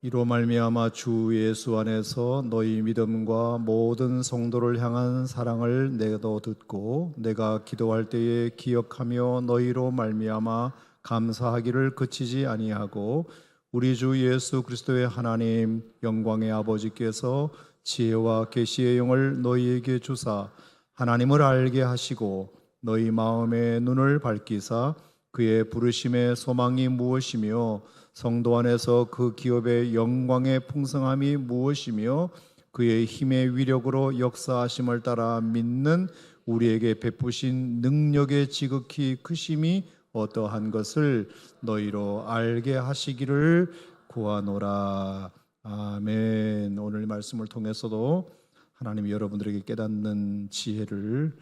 이로 말미암아 주 예수 안에서 너희 믿음과 모든 성도를 향한 사랑을 내도 듣고 내가 기도할 때에 기억하며 너희로 말미암아 감사하기를 그치지 아니하고 우리 주 예수 그리스도의 하나님 영광의 아버지께서 지혜와 계시의 영을 너희에게 주사 하나님을 알게 하시고 너희 마음의 눈을 밝히사 그의 부르심의 소망이 무엇이며 성도 안에서 그 기업의 영광의 풍성함이 무엇이며 그의 힘의 위력으로 역사하심을 따라 믿는 우리에게 베푸신 능력의 지극히 크심이 어떠한 것을 너희로 알게 하시기를 구하노라. 아멘. 오늘 말씀을 통해서도 하나님이 여러분들에게 깨닫는 지혜를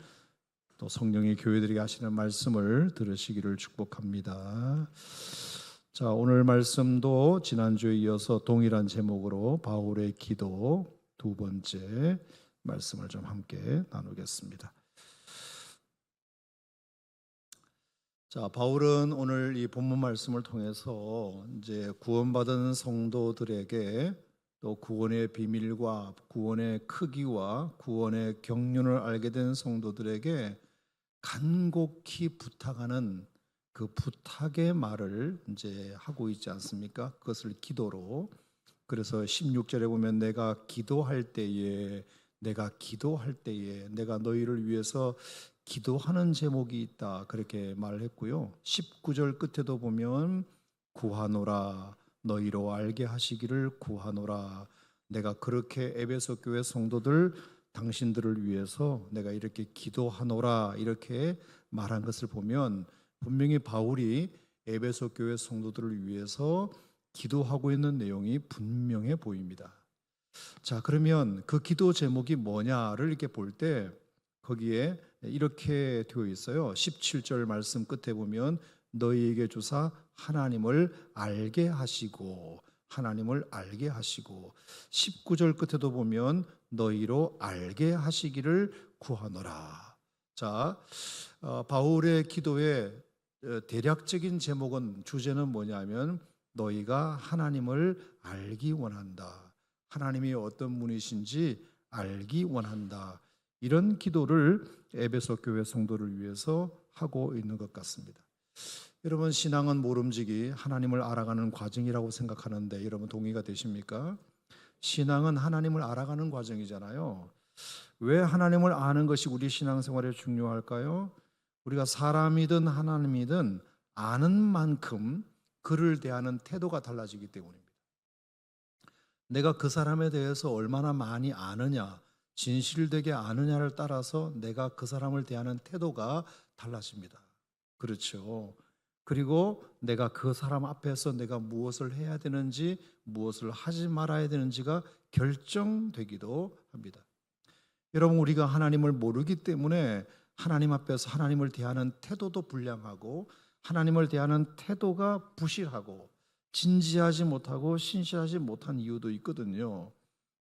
또 성령이 교회들에게 하시는 말씀을 들으시기를 축복합니다. 자, 오늘 말씀도 지난주에 이어서 동일한 제목으로 바울의 기도 두 번째 말씀을 좀 함께 나누겠습니다. 자, 바울은 오늘 이 본문 말씀을 통해서 이제 구원받은 성도들에게 또 구원의 비밀과 구원의 크기와 구원의 경륜을 알게 된 성도들에게 간곡히 부탁하는 그 부탁의 말을 이제 하고 있지 않습니까? 그것을 기도로. 그래서 16절에 보면 내가 기도할 때에 내가 너희를 위해서 기도하는 제목이 있다 그렇게 말을 했고요. 19절 끝에도 보면 구하노라 너희로 알게 하시기를 구하노라. 내가 그렇게 에베소 교회 성도들 당신들을 위해서 내가 이렇게 기도하노라 이렇게 말한 것을 보면 분명히 바울이 에베소 교회 성도들을 위해서 기도하고 있는 내용이 분명해 보입니다. 자, 그러면 그 기도 제목이 뭐냐를 이렇게 볼 때 거기에 이렇게 되어 있어요. 17절 말씀 끝에 보면 너희에게 주사 하나님을 알게 하시고 19절 끝에도 보면 너희로 알게 하시기를 구하노라. 자, 바울의 기도의 대략적인 제목은 주제는 뭐냐면 너희가 하나님을 알기 원한다. 하나님이 어떤 분이신지 알기 원한다. 이런 기도를 에베소 교회 성도를 위해서 하고 있는 것 같습니다. 여러분, 신앙은 모름지기 하나님을 알아가는 과정이라고 생각하는데 여러분 동의가 되십니까? 신앙은 하나님을 알아가는 과정이잖아요. 왜 하나님을 아는 것이 우리 신앙생활에 중요할까요? 우리가 사람이든 하나님이든 아는 만큼 그를 대하는 태도가 달라지기 때문입니다. 내가 그 사람에 대해서 얼마나 많이 아느냐, 진실되게 아느냐를 따라서 내가 그 사람을 대하는 태도가 달라집니다. 그렇죠. 그리고 내가 그 사람 앞에서 내가 무엇을 해야 되는지, 무엇을 하지 말아야 되는지가 결정되기도 합니다. 여러분, 우리가 하나님을 모르기 때문에 하나님 앞에서 하나님을 대하는 태도도 불량하고 하나님을 대하는 태도가 부실하고 진지하지 못하고 신실하지 못한 이유도 있거든요.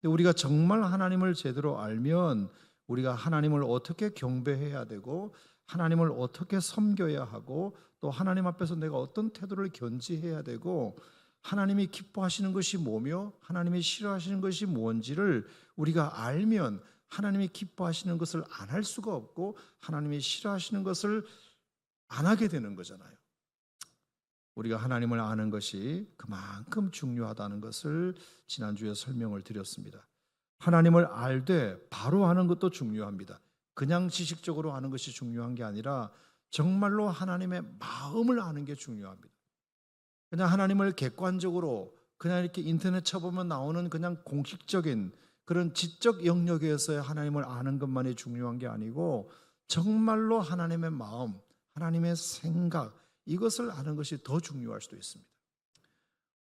우리가 정말 하나님을 제대로 알면 우리가 하나님을 어떻게 경배해야 되고 하나님을 어떻게 섬겨야 하고 또 하나님 앞에서 내가 어떤 태도를 견지해야 되고 하나님이 기뻐하시는 것이 뭐며 하나님이 싫어하시는 것이 뭔지를 우리가 알면 하나님이 기뻐하시는 것을 안 할 수가 없고 하나님이 싫어하시는 것을 안 하게 되는 거잖아요. 우리가 하나님을 아는 것이 그만큼 중요하다는 것을 지난주에 설명을 드렸습니다. 하나님을 알되 바로 아는 것도 중요합니다. 그냥 지식적으로 아는 것이 중요한 게 아니라 정말로 하나님의 마음을 아는 게 중요합니다. 그냥 하나님을 객관적으로 그냥 이렇게 인터넷 쳐보면 나오는 그냥 공식적인 그런 지적 영역에서의 하나님을 아는 것만이 중요한 게 아니고 정말로 하나님의 마음, 하나님의 생각 이것을 아는 것이 더 중요할 수도 있습니다.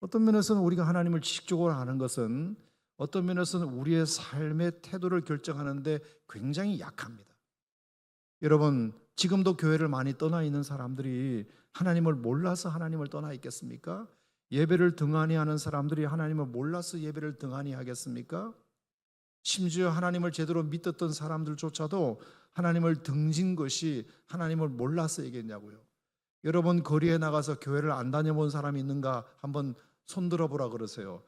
어떤 면에서는 우리가 하나님을 지식적으로 아는 것은 어떤 면에서는 우리의 삶의 태도를 결정하는데 굉장히 약합니다. 여러분, 지금도 교회를 많이 떠나 있는 사람들이 하나님을 몰라서 하나님을 떠나 있겠습니까? 예배를 등한히 하는 사람들이 하나님을 몰라서 예배를 등한히 하겠습니까? 심지어 하나님을 제대로 믿었던 사람들조차도 하나님을 등진 것이 하나님을 몰라서이겠냐고요. 여러분, 거리에 나가서 교회를 안 다녀본 사람이 있는가 한번 손들어 보라 그러세요.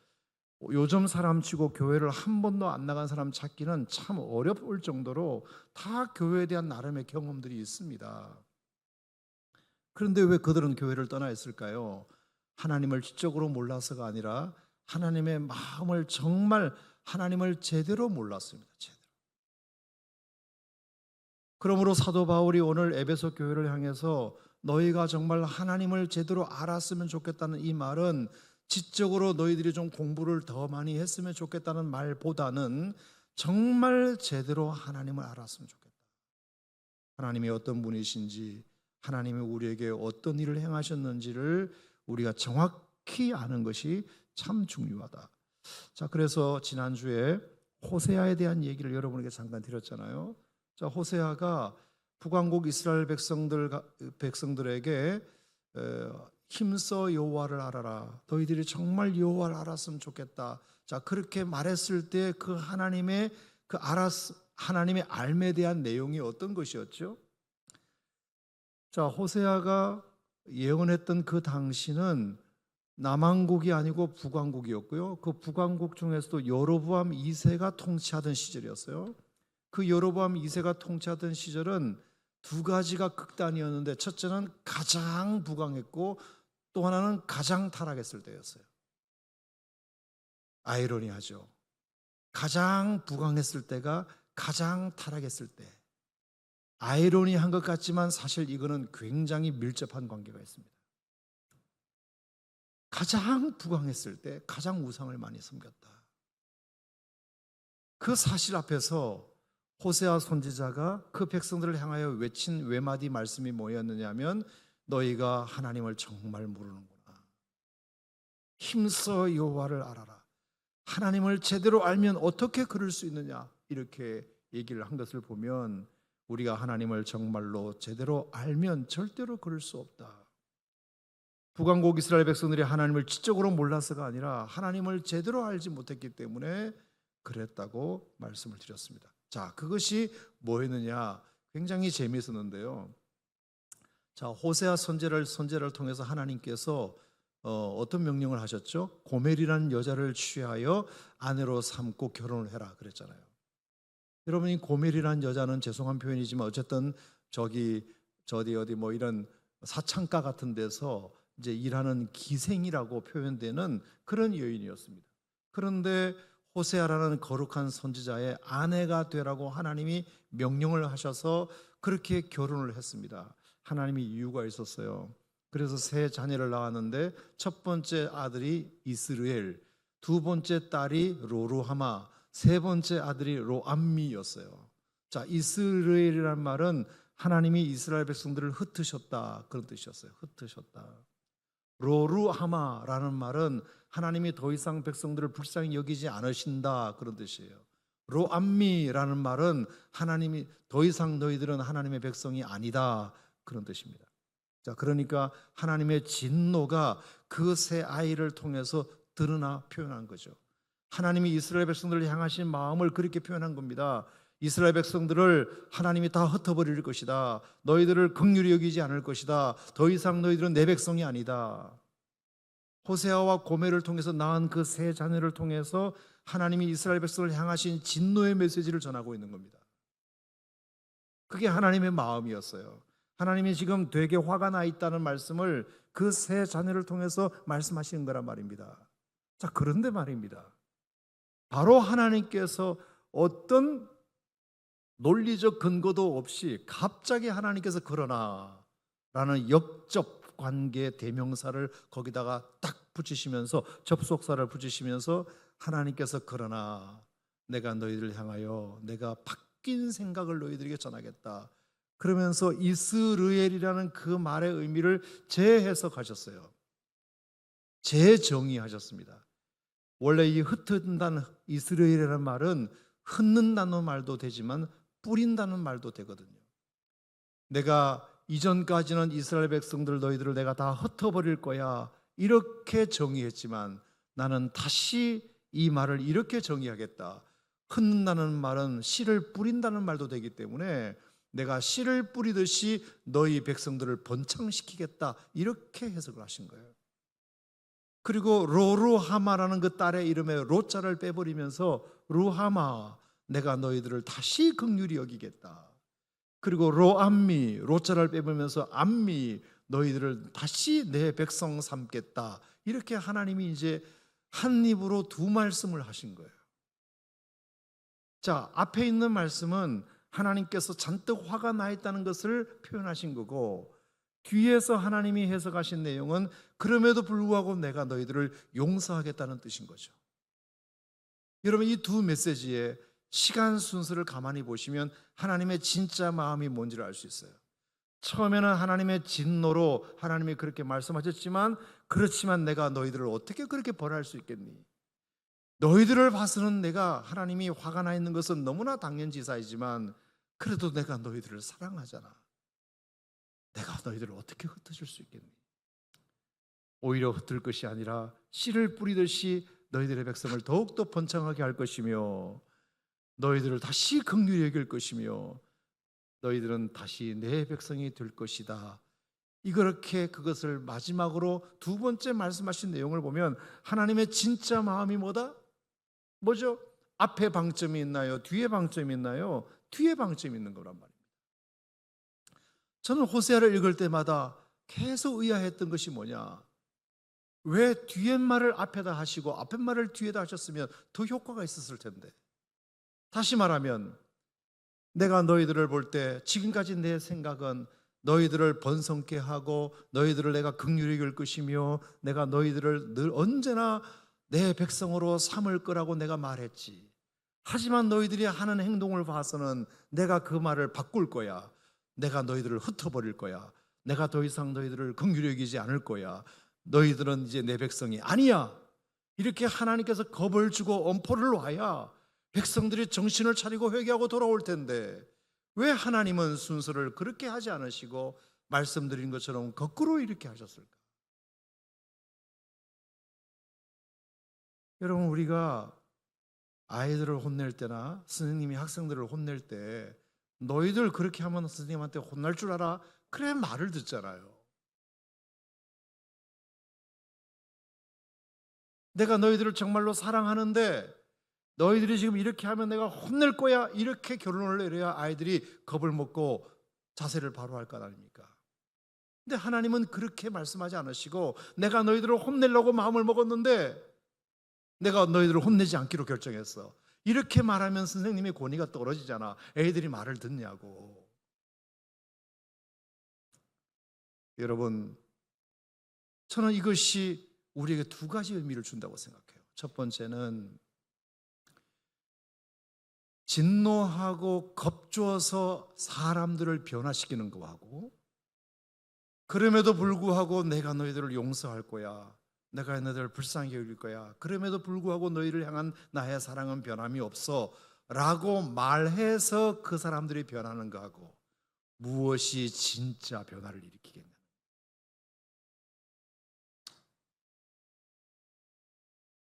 요즘 사람 치고 교회를 한 번도 안 나간 사람 찾기는 참 어려울 정도로 다 교회에 대한 나름의 경험들이 있습니다. 그런데 왜 그들은 교회를 떠나 있을까요? 하나님을 지적으로 몰라서가 아니라 하나님의 마음을 정말 하나님을 제대로 몰랐습니다. 제대로. 그러므로 사도 바울이 오늘 에베소 교회를 향해서 너희가 정말 하나님을 제대로 알았으면 좋겠다는 이 말은 지적으로 너희들이 좀 공부를 더 많이 했으면 좋겠다는 말보다는 정말 제대로 하나님을 알았으면 좋겠다. 하나님이 어떤 분이신지, 하나님이 우리에게 어떤 일을 행하셨는지를 우리가 정확히 아는 것이 참 중요하다. 자, 그래서 지난주에 호세아에 대한 얘기를 여러분에게 잠깐 드렸잖아요. 자, 호세아가 북왕국 이스라엘 백성들에게 힘써 여호와를 알아라. 너희들이 정말 여호와를 알았으면 좋겠다. 자, 그렇게 말했을 때 그 하나님의 알에 대한 내용이 어떤 것이었죠? 자, 호세아가 예언했던 그 당시는 남왕국이 아니고 북왕국이었고요. 그 북왕국 중에서도 여로보암 2세가 통치하던 시절이었어요. 그 여로보암 2세가 통치하던 시절은 두 가지가 극단이었는데 첫째는 가장 부강했고 또 하나는 가장 타락했을 때였어요. 아이러니하죠. 가장 부강했을 때가 가장 타락했을 때. 아이러니한 것 같지만 사실 이거는 굉장히 밀접한 관계가 있습니다. 가장 부강했을 때 가장 우상을 많이 섬겼다. 그 사실 앞에서 호세아 선지자가 그 백성들을 향하여 외친 외마디 말씀이 뭐였느냐면 너희가 하나님을 정말 모르는구나. 힘써 여호와를 알아라. 하나님을 제대로 알면 어떻게 그럴 수 있느냐 이렇게 얘기를 한 것을 보면 우리가 하나님을 정말로 제대로 알면 절대로 그럴 수 없다. 북왕국 이스라엘 백성들이 하나님을 지적으로 몰라서가 아니라 하나님을 제대로 알지 못했기 때문에 그랬다고 말씀을 드렸습니다. 자, 그것이 뭐였느냐? 굉장히 재미있었는데요. 자, 호세아 선제를 통해서 하나님께서 어떤 명령을 하셨죠? 고멜이라는 여자를 취하여 아내로 삼고 결혼을 해라 그랬잖아요. 여러분이 고멜이라는 여자는 죄송한 표현이지만 어쨌든 어디 뭐 이런 사창가 같은 데서 이제 일하는 기생이라고 표현되는 그런 여인이었습니다. 그런데 호세아라는 거룩한 선지자의 아내가 되라고 하나님이 명령을 하셔서 그렇게 결혼을 했습니다. 하나님이 이유가 있었어요. 그래서 세 자녀를 낳았는데 첫 번째 아들이 이스르엘, 두 번째 딸이 로루하마, 세 번째 아들이 로암미였어요. 자, 이스라엘이라는 말은 하나님이 이스라엘 백성들을 흩으셨다 그런 뜻이었어요. 흩으셨다. 로루하마라는 말은 하나님이 더 이상 백성들을 불쌍히 여기지 않으신다 그런 뜻이에요. 로암미라는 말은 하나님이 더 이상 너희들은 하나님의 백성이 아니다 그런 뜻입니다. 자, 그러니까 하나님의 진노가 그 세 아이를 통해서 드러나 표현한 거죠. 하나님이 이스라엘 백성들을 향하신 마음을 그렇게 표현한 겁니다. 이스라엘 백성들을 하나님이 다 흩어버릴 것이다. 너희들을 긍휼히 여기지 않을 것이다. 더 이상 너희들은 내 백성이 아니다. 호세아와 고멜을 통해서 낳은 그 세 자녀를 통해서 하나님이 이스라엘 백성을 향하신 진노의 메시지를 전하고 있는 겁니다. 그게 하나님의 마음이었어요. 하나님이 지금 되게 화가 나 있다는 말씀을 그 세 자녀를 통해서 말씀하시는 거란 말입니다. 자, 그런데 말입니다. 바로 하나님께서 어떤 논리적 근거도 없이 갑자기 하나님께서 그러나 라는 역접 관계 대명사를 거기다가 딱 붙이시면서 접속사를 붙이시면서 하나님께서 그러나 내가 너희들을 향하여 내가 바뀐 생각을 너희들에게 전하겠다. 그러면서 이스르엘이라는 그 말의 의미를 재해석하셨어요. 재정의하셨습니다. 원래 이 흩은다는 이스라엘이라는 말은 흩는다는 말도 되지만 뿌린다는 말도 되거든요. 내가 이전까지는 이스라엘 백성들 너희들을 내가 다 흩어버릴 거야 이렇게 정의했지만 나는 다시 이 말을 이렇게 정의하겠다. 흩는다는 말은 씨를 뿌린다는 말도 되기 때문에 내가 씨를 뿌리듯이 너희 백성들을 번창시키겠다 이렇게 해석을 하신 거예요. 그리고 로루하마라는 그 딸의 이름에 로자를 빼버리면서 루하마, 내가 너희들을 다시 긍휼히 여기겠다. 그리고 로암미, 로자를 빼버리면서 암미, 너희들을 다시 내 백성 삼겠다. 이렇게 하나님이 이제 한 입으로 두 말씀을 하신 거예요. 자, 앞에 있는 말씀은 하나님께서 잔뜩 화가 나 있다는 것을 표현하신 거고, 뒤에서 하나님이 해석하신 내용은 그럼에도 불구하고 내가 너희들을 용서하겠다는 뜻인 거죠. 여러분, 이 두 메시지의 시간 순서를 가만히 보시면 하나님의 진짜 마음이 뭔지를 알 수 있어요. 처음에는 하나님의 진노로 하나님이 그렇게 말씀하셨지만, 그렇지만 내가 너희들을 어떻게 그렇게 벌할 수 있겠니? 너희들을 봐서는 내가 하나님이 화가 나 있는 것은 너무나 당연지사이지만 그래도 내가 너희들을 사랑하잖아. 내가 너희들을 어떻게 흩어질 수 있겠니? 오히려 흩을 것이 아니라 씨를 뿌리듯이 너희들의 백성을 더욱더 번창하게 할 것이며, 너희들을 다시 긍휼히 여길 것이며, 너희들은 다시 내 백성이 될 것이다. 이렇게 그것을 마지막으로 두 번째 말씀하신 내용을 보면 하나님의 진짜 마음이 뭐죠? 앞에 방점이 있나요? 뒤에 방점이 있나요? 뒤에 방점이 있는 거란 말입니다. 저는 호세아를 읽을 때마다 계속 의아했던 것이 뭐냐? 왜 뒤에 말을 앞에다 하시고 앞에 말을 뒤에다 하셨으면 더 효과가 있었을 텐데. 다시 말하면 내가 너희들을 볼 때 지금까지 내 생각은 너희들을 번성케 하고 너희들을 내가 긍휼히 여길 것이며 내가 너희들을 늘 언제나 내 백성으로 삼을 거라고 내가 말했지. 하지만 너희들이 하는 행동을 봐서는 내가 그 말을 바꿀 거야. 내가 너희들을 흩어버릴 거야. 내가 더 이상 너희들을 긍휼히 여기지 않을 거야. 너희들은 이제 내 백성이 아니야. 이렇게 하나님께서 겁을 주고 엄포를 놔야 백성들이 정신을 차리고 회개하고 돌아올 텐데, 왜 하나님은 순서를 그렇게 하지 않으시고 말씀드린 것처럼 거꾸로 이렇게 하셨을까? 여러분, 우리가 아이들을 혼낼 때나 선생님이 학생들을 혼낼 때 너희들 그렇게 하면 선생님한테 혼날 줄 알아? 그래 말을 듣잖아요. 내가 너희들을 정말로 사랑하는데 너희들이 지금 이렇게 하면 내가 혼낼 거야, 이렇게 결론을 내려야 아이들이 겁을 먹고 자세를 바로 할 것 아닙니까? 근데 하나님은 그렇게 말씀하지 않으시고 내가 너희들을 혼내려고 마음을 먹었는데 내가 너희들을 혼내지 않기로 결정했어. 이렇게 말하면 선생님의 권위가 떨어지잖아. 애들이 말을 듣냐고. 여러분, 저는 이것이 우리에게 두 가지 의미를 준다고 생각해요. 첫 번째는 진노하고 겁주어서 사람들을 변화시키는 거하고, 그럼에도 불구하고 내가 너희들을 용서할 거야, 내가 너희들을 불쌍히 여길 거야, 그럼에도 불구하고 너희를 향한 나의 사랑은 변함이 없어 라고 말해서 그 사람들이 변하는 거하고, 무엇이 진짜 변화를 일으키겠냐?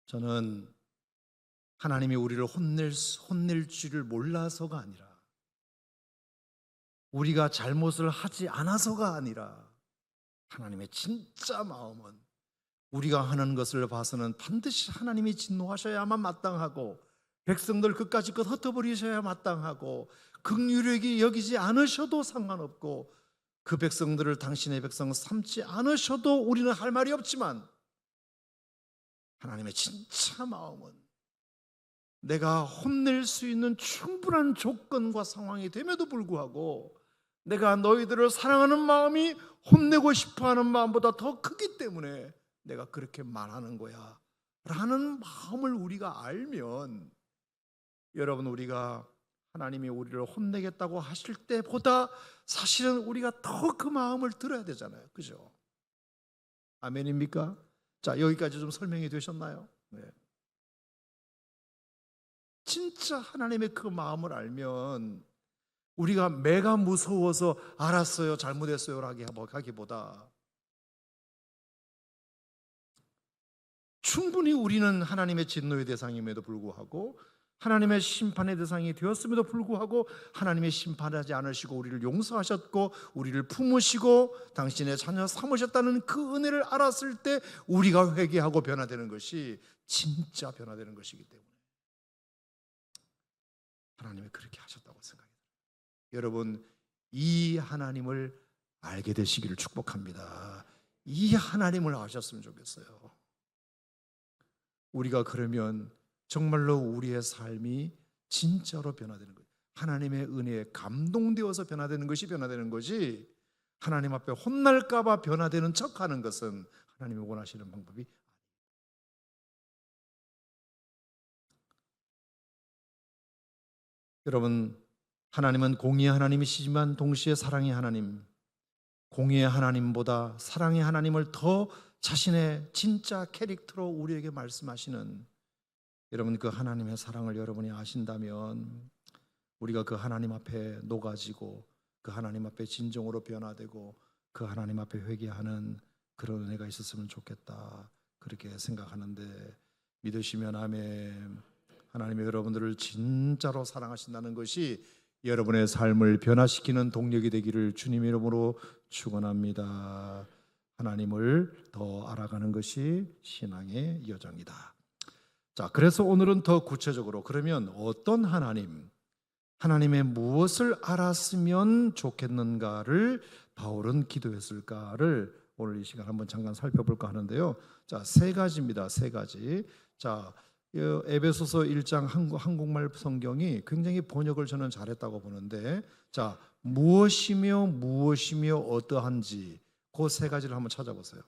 저는 하나님이 우리를 혼낼 줄을 몰라서가 아니라, 우리가 잘못을 하지 않아서가 아니라, 하나님의 진짜 마음은 우리가 하는 것을 봐서는 반드시 하나님이 진노하셔야만 마땅하고 백성들 끝까지 끝 흩어버리셔야 마땅하고 긍휼히 여기지 않으셔도 상관없고 그 백성들을 당신의 백성 삼지 않으셔도 우리는 할 말이 없지만, 하나님의 진짜 마음은 내가 혼낼 수 있는 충분한 조건과 상황이 됨에도 불구하고 내가 너희들을 사랑하는 마음이 혼내고 싶어하는 마음보다 더 크기 때문에 내가 그렇게 말하는 거야 라는 마음을 우리가 알면, 여러분, 우리가 하나님이 우리를 혼내겠다고 하실 때보다 사실은 우리가 더 그 마음을 들어야 되잖아요. 그죠? 아멘입니까? 자, 여기까지 좀 설명이 되셨나요? 네. 진짜 하나님의 그 마음을 알면 우리가 매가 무서워서 알았어요, 잘못했어요 하기보다 충분히 우리는 하나님의 진노의 대상임에도 불구하고 하나님의 심판의 대상이 되었음에도 불구하고 하나님의 심판하지 않으시고 우리를 용서하셨고 우리를 품으시고 당신의 자녀 삼으셨다는 그 은혜를 알았을 때 우리가 회개하고 변화되는 것이 진짜 변화되는 것이기 때문에 하나님이 그렇게 하셨다고 생각해요. 여러분, 이 하나님을 알게 되시기를 축복합니다. 이 하나님을 아셨으면 좋겠어요. 우리가 그러면 정말로 우리의 삶이 진짜로 변화되는 거예요. 하나님의 은혜에 감동되어서 변화되는 것이 변화되는 거지, 하나님 앞에 혼날까 봐 변화되는 척하는 것은 하나님이 원하시는 방법이. 여러분, 하나님은 공의의 하나님이시지만 동시에 사랑의 하나님, 공의의 하나님보다 사랑의 하나님을 더 자신의 진짜 캐릭터로 우리에게 말씀하시는, 여러분 그 하나님의 사랑을 여러분이 아신다면 우리가 그 하나님 앞에 녹아지고 그 하나님 앞에 진정으로 변화되고 그 하나님 앞에 회개하는 그런 은혜가 있었으면 좋겠다, 그렇게 생각하는데, 믿으시면 아멘. 하나님이 여러분들을 진짜로 사랑하신다는 것이 여러분의 삶을 변화시키는 동력이 되기를 주님 이름으로 축원합니다. 하나님을 더 알아가는 것이 신앙의 여정이다. 자, 그래서 오늘은 더 구체적으로, 그러면 어떤 하나님, 하나님의 무엇을 알았으면 좋겠는가를 바울은 기도했을까를 오늘 이 시간 한번 잠깐 살펴볼까 하는데요. 자, 세 가지입니다. 세 가지. 자, 에베소서 1장 한국말 성경이 굉장히 번역을 저는 잘했다고 보는데, 자, 무엇이며 어떠한지 그 세 가지를 한번 찾아보세요.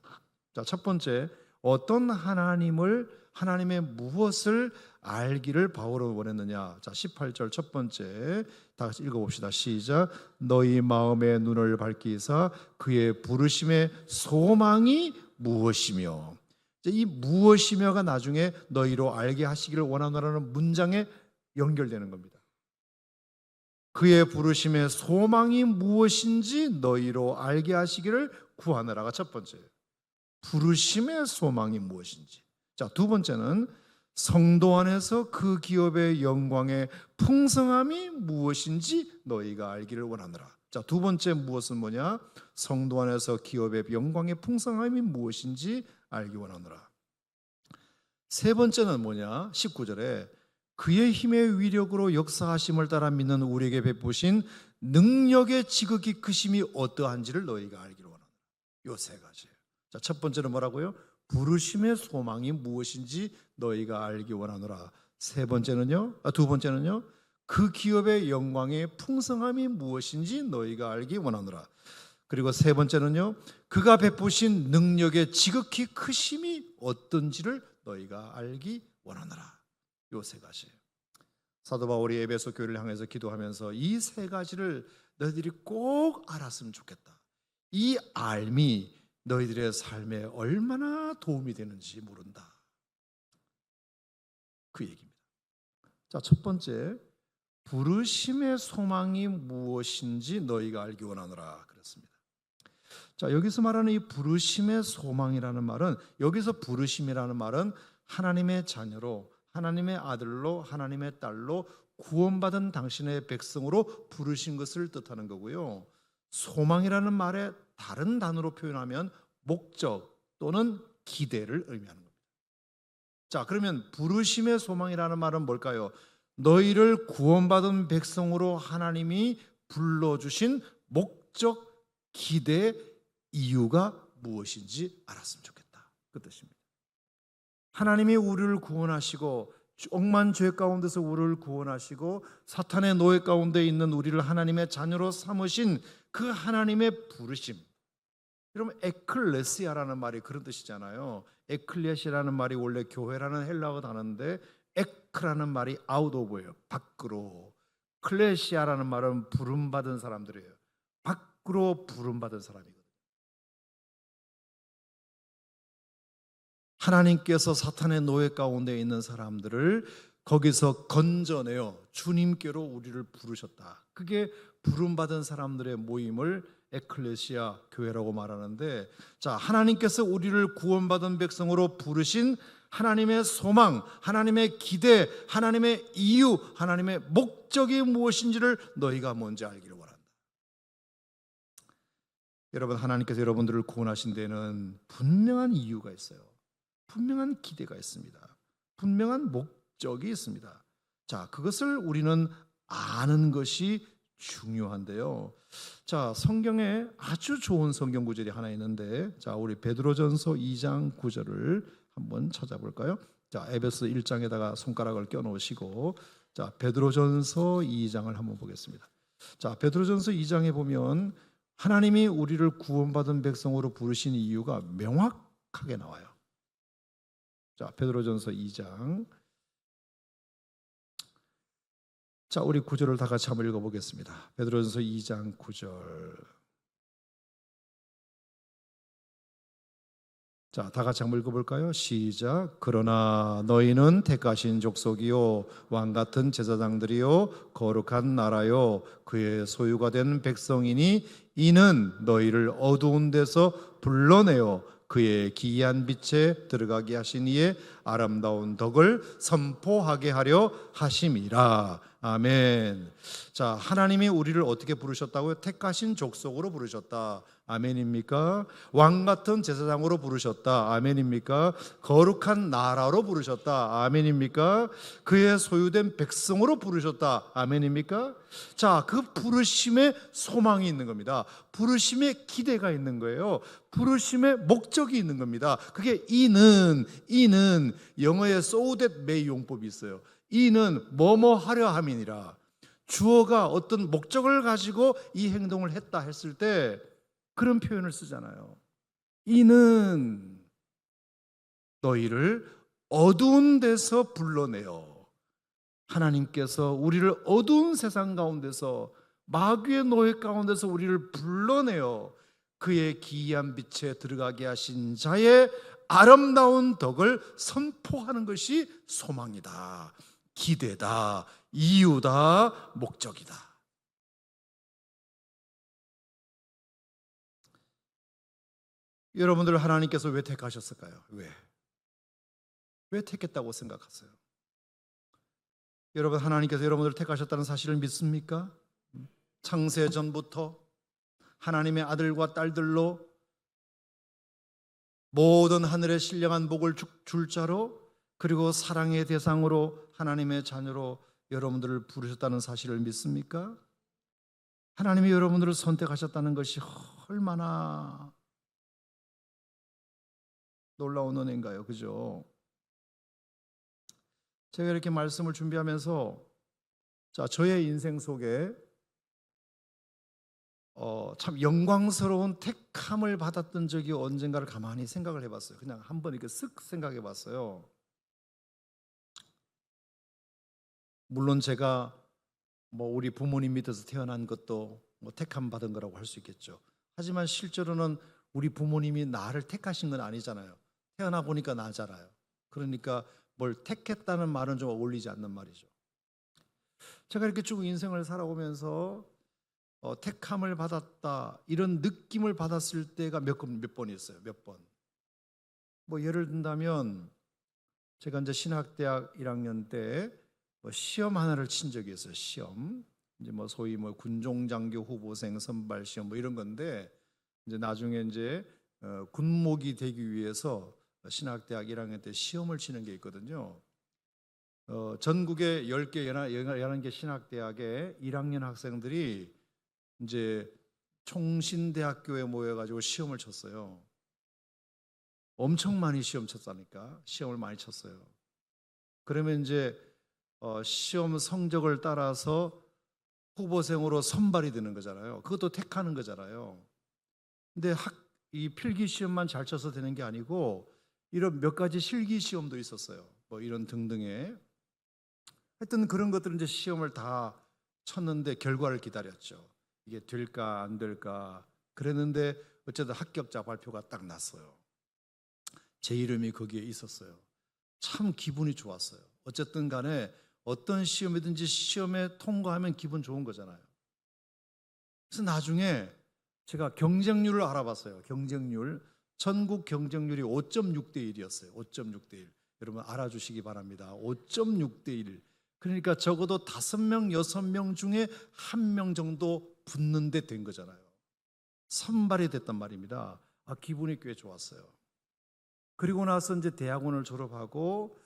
자, 첫 번째, 어떤 하나님의 무엇을 알기를 바울은 원했느냐. 자, 18절 첫 번째 다 같이 읽어봅시다. 시작. 너희 마음의 눈을 밝히사 그의 부르심의 소망이 무엇이며, 이 무엇이며가 나중에 너희로 알게 하시기를 원하노라는 문장에 연결되는 겁니다. 그의 부르심의 소망이 무엇인지 너희로 알게 하시기를 구하노라가 첫 번째예요. 부르심의 소망이 무엇인지. 자, 두 번째는 성도 안에서 그 기업의 영광의 풍성함이 무엇인지 너희가 알기를 원하노라. 자, 두 번째 무엇은 뭐냐? 성도 안에서 기업의 영광의 풍성함이 무엇인지 알기 원하노라. 세 번째는 뭐냐? 19절에 그의 힘의 위력으로 역사하심을 따라 믿는 우리에게 베푸신 능력의 지극히 크심이 어떠한지를 너희가 알기를 원하노라. 요 세 가지예요. 자, 첫 번째는 뭐라고요? 부르심의 소망이 무엇인지 너희가 알기 원하노라. 두 번째는요, 그 기업의 영광의 풍성함이 무엇인지 너희가 알기 원하노라. 그리고 세 번째는요, 그가 베푸신 능력의 지극히 크심이 어떤지를 너희가 알기 원하노라. 요 세 가지예요. 사도 바울이 에베소 교회를 향해서 기도하면서 이 세 가지를 너희들이 꼭 알았으면 좋겠다. 이 알미 너희들의 삶에 얼마나 도움이 되는지 모른다, 그 얘기입니다. 자, 첫 번째, 부르심의 소망이 무엇인지 너희가 알기 원하노라 그랬습니다. 자, 여기서 말하는 이 부르심의 소망이라는 말은, 여기서 부르심이라는 말은 하나님의 자녀로, 하나님의 아들로, 하나님의 딸로 구원받은 당신의 백성으로 부르신 것을 뜻하는 거고요. 소망이라는 말에 다른 단어로 표현하면 목적 또는 기대를 의미하는 겁니다. 자, 그러면 부르심의 소망이라는 말은 뭘까요? 너희를 구원받은 백성으로 하나님이 불러주신 목적, 기대, 이유가 무엇인지 알았으면 좋겠다, 그 뜻입니다. 하나님이 우리를 구원하시고 억만 죄 가운데서 우리를 구원하시고 사탄의 노예 가운데 있는 우리를 하나님의 자녀로 삼으신 그 하나님의 부르심. 여러분, 에클레시아라는 말이 그런 뜻이잖아요. 에클레시아라는 말이 원래 교회라는 헬라어 단어인데 에크라는 말이 아웃 오브예요. 밖으로. 클레시아라는 말은 부름받은 사람들이에요. 밖으로 부름받은 사람이거든요. 하나님께서 사탄의 노예 가운데 있는 사람들을 거기서 건져내어 주님께로 우리를 부르셨다. 그게 부름받은 사람들의 모임을 에클레시아 교회라고 말하는데, 자, 하나님께서 우리를 구원받은 백성으로 부르신 하나님의 소망, 하나님의 기대, 하나님의 이유, 하나님의 목적이 무엇인지를 너희가 먼저 알기를 원한다. 여러분, 하나님께서 여러분들을 구원하신 데는 분명한 이유가 있어요. 분명한 기대가 있습니다. 분명한 목적이 있습니다. 자, 그것을 우리는 아는 것이 중요한데요. 자, 성경에 아주 좋은 성경 구절이 하나 있는데, 자, 우리 베드로전서 2장 9절을 한번 찾아볼까요? 자, 에베소 1장에다가 손가락을 껴 놓으시고, 자, 베드로전서 2장을 한번 보겠습니다. 자, 베드로전서 2장에 보면 하나님이 우리를 구원받은 백성으로 부르신 이유가 명확하게 나와요. 자, 베드로전서 2장. 자, 우리 9절을 다 같이 한번 읽어보겠습니다. 베드로전서 2장 9절. 자, 다 같이 한번 읽어볼까요? 시작. 그러나 너희는 택하신 족속이요 왕같은 제사장들이요 거룩한 나라요 그의 소유가 된 백성이니 이는 너희를 어두운 데서 불러내어 그의 기이한 빛에 들어가게 하신 이의 아름다운 덕을 선포하게 하려 하심이라. 아멘. 자, 하나님이 우리를 어떻게 부르셨다고요? 택하신 족속으로 부르셨다. 아멘입니까? 왕 같은 제사장으로 부르셨다. 아멘입니까? 거룩한 나라로 부르셨다. 아멘입니까? 그의 소유된 백성으로 부르셨다. 아멘입니까? 자, 그 부르심에 소망이 있는 겁니다. 부르심에 기대가 있는 거예요. 부르심에 목적이 있는 겁니다. 그게 이는 영어에 so that may 용법이 있어요. 이는 뭐뭐 하려 함이니라. 주어가 어떤 목적을 가지고 이 행동을 했다 했을 때 그런 표현을 쓰잖아요. 이는 너희를 어두운 데서 불러내어, 하나님께서 우리를 어두운 세상 가운데서 마귀의 노예 가운데서 우리를 불러내어 그의 기이한 빛에 들어가게 하신 자의 아름다운 덕을 선포하는 것이 소망이다, 기대다, 이유다, 목적이다. 여러분들 하나님께서 왜 택하셨을까요? 왜 택했다고 생각하세요? 여러분, 하나님께서 여러분들을 택하셨다는 사실을 믿습니까? 창세 전부터 하나님의 아들과 딸들로 모든 하늘의 신령한 복을 줄 자로, 그리고 사랑의 대상으로 하나님의 자녀로 여러분들을 부르셨다는 사실을 믿습니까? 하나님이 여러분들을 선택하셨다는 것이 얼마나 놀라운 은혜인가요? 그죠? 제가 이렇게 말씀을 준비하면서 저의 인생 속에 참 영광스러운 택함을 받았던 적이 언젠가를 가만히 생각을 해봤어요. 그냥 한번 이렇게 쓱 생각해 봤어요. 물론 제가 우리 부모님 밑에서 태어난 것도 택함 받은 거라고 할 수 있겠죠. 하지만 실제로는 우리 부모님이 나를 택하신 건 아니잖아요. 태어나 보니까 나잖아요. 그러니까 뭘 택했다는 말은 좀 어울리지 않는 말이죠. 제가 이렇게 쭉 인생을 살아오면서 택함을 받았다, 이런 느낌을 받았을 때가 몇 번 있어요. 몇 번. 예를 든다면 제가 이제 신학대학 1학년 때 시험 하나를 친 적이 있어요. 시험. 이제 소위 군종장교 후보생 선발 시험 이런 건데, 이제 나중에 이제 군목이 되기 위해서 신학대학 1학년 때 시험을 치는 게 있거든요. 전국의 10개, 11개 신학대학의 1학년 학생들이 이제 총신대학교에 모여가지고 시험을 쳤어요. 엄청 많이 시험을 많이 쳤어요. 그러면 이제 시험 성적을 따라서 후보생으로 선발이 되는 거잖아요. 그것도 택하는 거잖아요. 근데 이 필기 시험만 잘 쳐서 되는 게 아니고 이런 몇 가지 실기 시험도 있었어요. 이런 등등의. 하여튼 그런 것들은 이제 시험을 다 쳤는데 결과를 기다렸죠. 이게 될까 안 될까 그랬는데 어쨌든 합격자 발표가 딱 났어요. 제 이름이 거기에 있었어요. 참 기분이 좋았어요. 어쨌든 간에 어떤 시험이든지 시험에 통과하면 기분 좋은 거잖아요. 그래서 나중에 제가 경쟁률을 알아봤어요. 경쟁률. 전국 경쟁률이 5.6대 1이었어요. 5.6대 1. 여러분 알아주시기 바랍니다. 5.6대 1. 그러니까 적어도 5명, 6명 중에 1명 정도 붙는 데 된 거잖아요. 선발이 됐단 말입니다. 기분이 꽤 좋았어요. 그리고 나서 이제 대학원을 졸업하고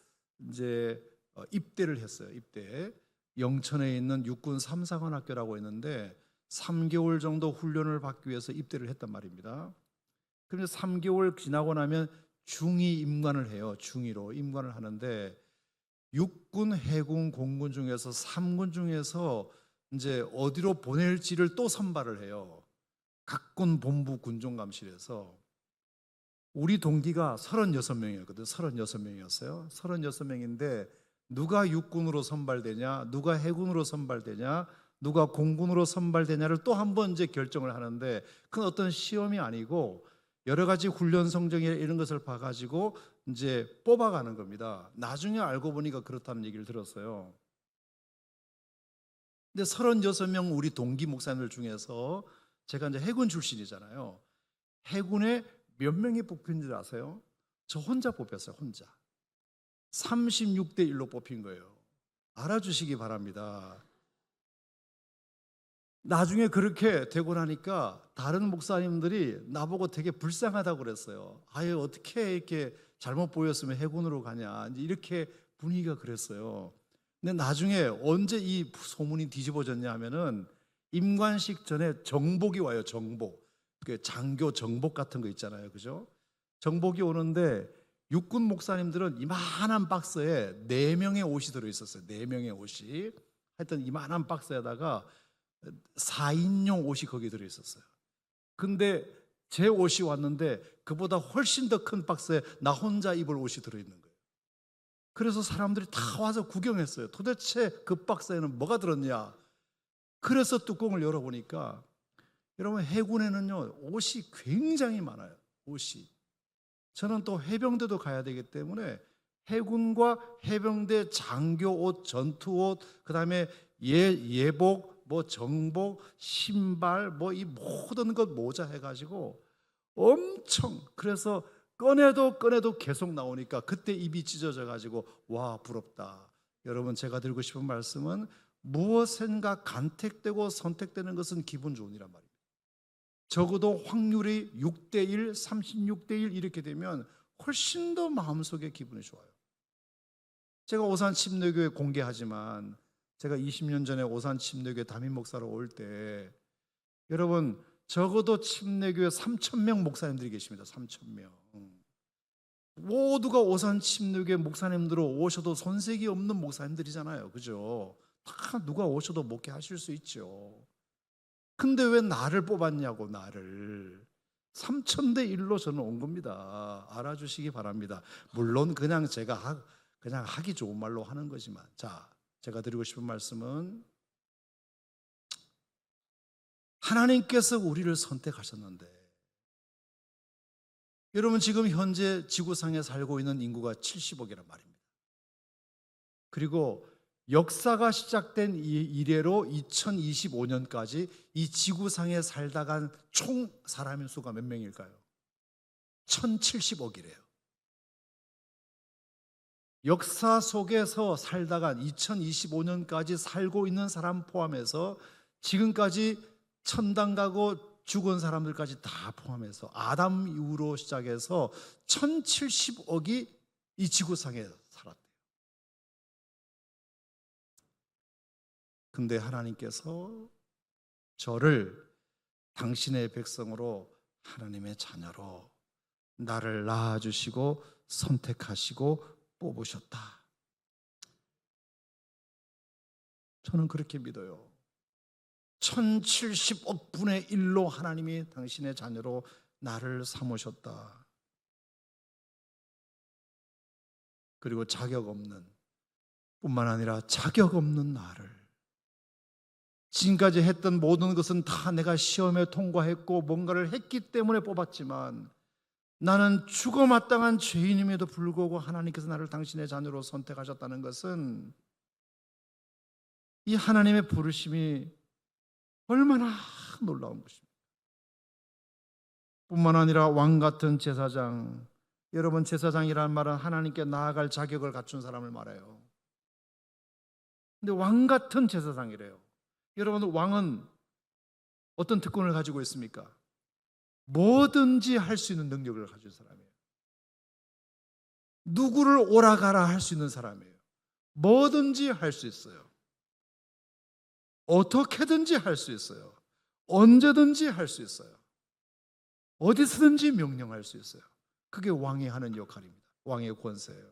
이제 입대를 했어요. 입대. 영천에 있는 육군 삼사관학교라고 있는데 3개월 정도 훈련을 받기 위해서 입대를 했단 말입니다. 그런데 3개월 지나고 나면 중위 임관을 해요. 중위로 임관을 하는데 육군, 해군, 공군 중에서 3군 중에서 이제 어디로 보낼지를 또 선발을 해요. 각군 본부 군종감실에서. 우리 동기가 36명이었거든요. 36명이었어요. 36명인데 누가 육군으로 선발되냐, 누가 해군으로 선발되냐, 누가 공군으로 선발되냐를 또 한 번 이제 결정을 하는데 그건 어떤 시험이 아니고 여러 가지 훈련 성적이나 이런 것을 봐가지고 이제 뽑아가는 겁니다. 나중에 알고 보니까 그렇다는 얘기를 들었어요. 근데 36명 우리 동기 목사님들 중에서 제가 이제 해군 출신이잖아요. 해군에 몇 명이 뽑힌 줄 아세요? 저 혼자 뽑혔어요. 혼자. 36대 1로 뽑힌 거예요. 알아주시기 바랍니다. 나중에 그렇게 되고 나니까 다른 목사님들이 나보고 되게 불쌍하다고 그랬어요. 아유, 어떻게 이렇게 잘못 보였으면 해군으로 가냐, 이렇게 분위기가 그랬어요. 근데 나중에 언제 이 소문이 뒤집어졌냐 하면은 임관식 전에 정복이 와요. 정복. 그 장교 정복 같은 거 있잖아요. 그죠? 정복이 오는데 육군 목사님들은 이만한 박스에 4명의 옷이 들어있었어요. 4명의 옷이. 하여튼 이만한 박스에다가 4인용 옷이 거기에 들어있었어요. 근데 제 옷이 왔는데 그보다 훨씬 더 큰 박스에 나 혼자 입을 옷이 들어있는 거예요. 그래서 사람들이 다 와서 구경했어요. 도대체 그 박스에는 뭐가 들었냐. 그래서 뚜껑을 열어보니까 여러분, 해군에는요 옷이 굉장히 많아요. 옷이. 저는 또 해병대도 가야 되기 때문에 해군과 해병대 장교 옷, 전투 옷, 그 다음에 예복, 뭐 정복, 신발, 뭐 이 모든 것 모자 해가지고 엄청, 그래서 꺼내도 계속 나오니까 그때 입이 찢어져 가지고 와, 부럽다. 여러분, 제가 드리고 싶은 말씀은 무엇인가 간택되고 선택되는 것은 기분 좋은 일란 말입니다. 적어도 확률이 6대 1, 36대 1 이렇게 되면 훨씬 더 마음속에 기분이 좋아요. 제가 오산 침례교회 공개하지만 제가 20년 전에 오산 침례교회 담임 목사로 올 때 여러분, 적어도 침례교회 3,000명 목사님들이 계십니다. 3,000명. 모두가 오산 침례교회 목사님들로 오셔도 손색이 없는 목사님들이잖아요. 그죠? 다 누가 오셔도 목회하실 수 있죠. 근데 왜 나를 뽑았냐고. 나를 3,000대 1로 저는 온 겁니다. 알아주시기 바랍니다. 물론 그냥 제가 그냥 하기 좋은 말로 하는 거지만, 자, 제가 드리고 싶은 말씀은 하나님께서 우리를 선택하셨는데, 여러분, 지금 현재 지구상에 살고 있는 인구가 70억이란 말입니다. 그리고 역사가 시작된 이래로 2025년까지 이 지구상에 살다 간 총 사람의 수가 몇 명일까요? 1070억이래요. 역사 속에서 살다가 2025년까지 살고 있는 사람 포함해서 지금까지 천당 가고 죽은 사람들까지 다 포함해서 아담 이후로 시작해서 1070억이 이 지구상에 살았대요. 근데 하나님께서 저를 당신의 백성으로, 하나님의 자녀로 나를 낳아주시고 선택하시고 뽑으셨다. 저는 그렇게 믿어요. 1070억 분의 1로 하나님이 당신의 자녀로 나를 삼으셨다. 그리고 자격 없는, 뿐만 아니라 자격 없는 나를, 지금까지 했던 모든 것은 다 내가 시험에 통과했고 뭔가를 했기 때문에 뽑았지만 나는 죽어마땅한 죄인임에도 불구하고 하나님께서 나를 당신의 자녀로 선택하셨다는 것은 이 하나님의 부르심이 얼마나 놀라운 것입니다. 뿐만 아니라 왕 같은 제사장, 여러분, 제사장이라는 말은 하나님께 나아갈 자격을 갖춘 사람을 말해요. 근데 왕 같은 제사장이래요. 여러분, 왕은 어떤 특권을 가지고 있습니까? 뭐든지 할 수 있는 능력을 가진 사람이에요. 누구를 오라가라 할 수 있는 사람이에요. 뭐든지 할 수 있어요. 어떻게든지 할 수 있어요. 언제든지 할 수 있어요. 어디서든지 명령할 수 있어요. 그게 왕이 하는 역할입니다. 왕의 권세예요.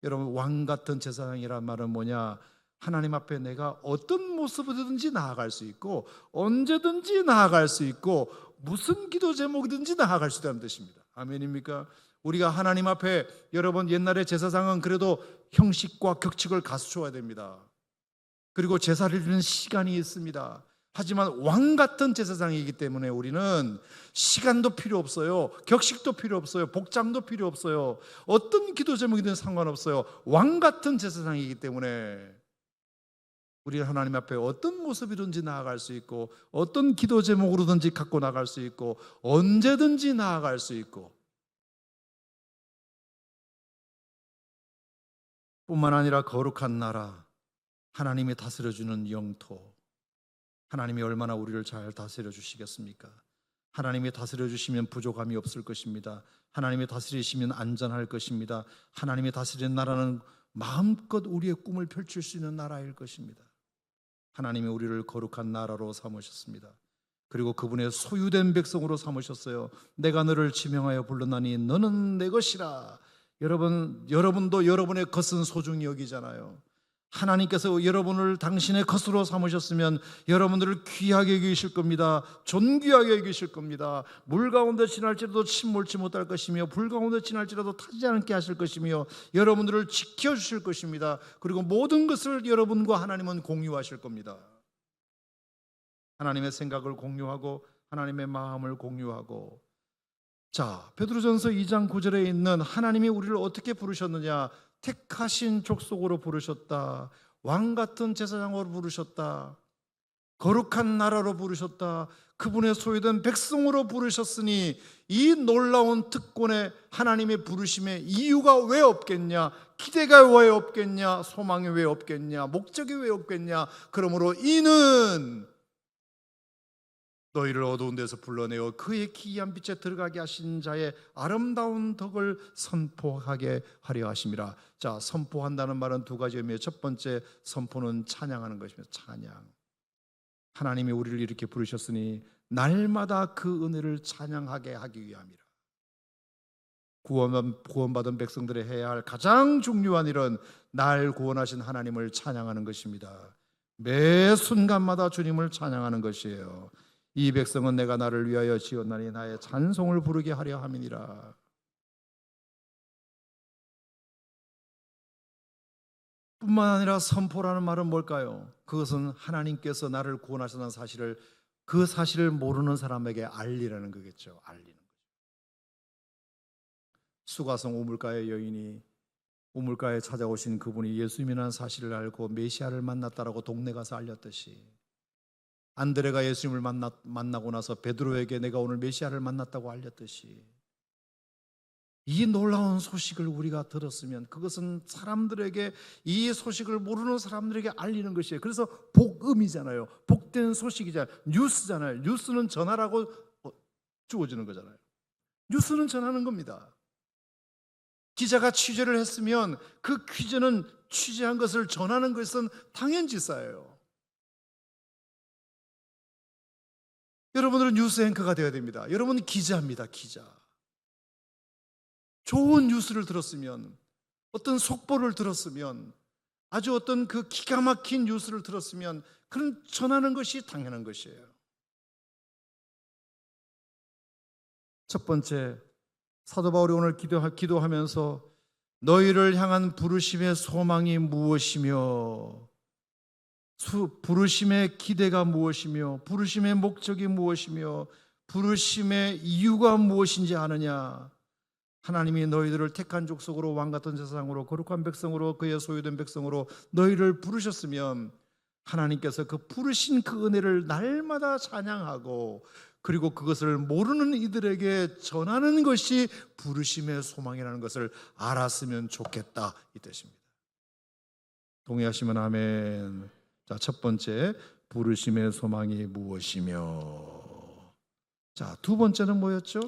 여러분, 왕 같은 제사장이란 말은 뭐냐? 하나님 앞에 내가 어떤 모습이든지 나아갈 수 있고, 언제든지 나아갈 수 있고, 무슨 기도 제목이든지 나아갈 수 있다는 뜻입니다. 아멘입니까? 우리가 하나님 앞에, 여러분, 옛날에 제사장은 그래도 형식과 격식을 갖춰야 됩니다. 그리고 제사를 드리는 시간이 있습니다. 하지만 왕 같은 제사장이기 때문에 우리는 시간도 필요 없어요. 격식도 필요 없어요. 복장도 필요 없어요. 어떤 기도 제목이든 상관없어요. 왕 같은 제사장이기 때문에 우리는 하나님 앞에 어떤 모습이든지 나아갈 수 있고, 어떤 기도 제목으로든지 갖고 나갈 수 있고, 언제든지 나아갈 수 있고, 뿐만 아니라 거룩한 나라, 하나님이 다스려주는 영토, 하나님이 얼마나 우리를 잘 다스려 주시겠습니까? 하나님이 다스려 주시면 부족함이 없을 것입니다. 하나님이 다스리시면 안전할 것입니다. 하나님이 다스리는 나라는 마음껏 우리의 꿈을 펼칠 수 있는 나라일 것입니다. 하나님이 우리를 거룩한 나라로 삼으셨습니다. 그리고 그분의 소유된 백성으로 삼으셨어요. 내가 너를 지명하여 불렀나니 너는 내 것이라. 여러분도 여러분의 것은 소중히 여기잖아요. 하나님께서 여러분을 당신의 것으로 삼으셨으면 여러분들을 귀하게 여기실 겁니다. 존귀하게 여기실 겁니다. 물 가운데 지날지라도 침몰치 못할 것이며, 불 가운데 지날지라도 타지 않게 하실 것이며, 여러분들을 지켜주실 것입니다. 그리고 모든 것을 여러분과 하나님은 공유하실 겁니다. 하나님의 생각을 공유하고 하나님의 마음을 공유하고. 자, 베드로전서 2장 9절에 있는 하나님이 우리를 어떻게 부르셨느냐? 택하신 족속으로 부르셨다. 왕 같은 제사장으로 부르셨다. 거룩한 나라로 부르셨다. 그분의 소유된 백성으로 부르셨으니 이 놀라운 특권에 하나님의 부르심의 이유가 왜 없겠냐? 기대가 왜 없겠냐? 소망이 왜 없겠냐? 목적이 왜 없겠냐? 그러므로 이는 너희를 어두운 데서 불러내어 그의 기이한 빛에 들어가게 하신 자의 아름다운 덕을 선포하게 하려 하심이라. 자, 선포한다는 말은 두 가지 의미예요. 첫 번째, 선포는 찬양하는 것입니다. 찬양. 하나님이 우리를 이렇게 부르셨으니 날마다 그 은혜를 찬양하게 하기 위함이라. 구원받은 백성들이 해야 할 가장 중요한 일은 날 구원하신 하나님을 찬양하는 것입니다. 매 순간마다 주님을 찬양하는 것이에요. 이 백성은 내가 나를 위하여 지었나니 나의 찬송을 부르게 하려 함이니라. 뿐만 아니라 선포라는 말은 뭘까요? 그것은 하나님께서 나를 구원하셨다는 사실을, 그 사실을 모르는 사람에게 알리라는 거겠죠. 알리는 거죠. 수가성 우물가의 여인이 우물가에 찾아오신 그분이 예수님이라는 사실을 알고 메시아를 만났다라고 동네 가서 알렸듯이, 안드레가 예수님을 만나고 나서 베드로에게 내가 오늘 메시아를 만났다고 알렸듯이, 이 놀라운 소식을 우리가 들었으면 그것은 사람들에게, 이 소식을 모르는 사람들에게 알리는 것이에요. 그래서 복음이잖아요. 복된 소식이잖아요. 뉴스잖아요. 뉴스는 전하라고 주어지는 거잖아요. 뉴스는 전하는 겁니다. 기자가 취재를 했으면 그 취재는 취재한 것을 전하는 것은 당연지사예요. 여러분들은 뉴스 앵커가 되어야 됩니다. 여러분은 기자입니다. 기자. 좋은 뉴스를 들었으면, 어떤 속보를 들었으면, 아주 어떤 그 기가 막힌 뉴스를 들었으면 그런 전하는 것이 당연한 것이에요. 첫 번째, 사도 바울이 오늘 기도하면서 너희를 향한 부르심의 소망이 무엇이며, 부르심의 기대가 무엇이며, 부르심의 목적이 무엇이며, 부르심의 이유가 무엇인지 아느냐? 하나님이 너희들을 택한 족속으로, 왕같은 제사장으로, 거룩한 백성으로, 그의 소유된 백성으로 너희를 부르셨으면 하나님께서 그 부르신 그 은혜를 날마다 찬양하고 그리고 그것을 모르는 이들에게 전하는 것이 부르심의 소망이라는 것을 알았으면 좋겠다 이 뜻입니다. 동의하시면 아멘. 자, 첫 번째, 부르심의 소망이 무엇이며. 자, 두 번째는 뭐였죠?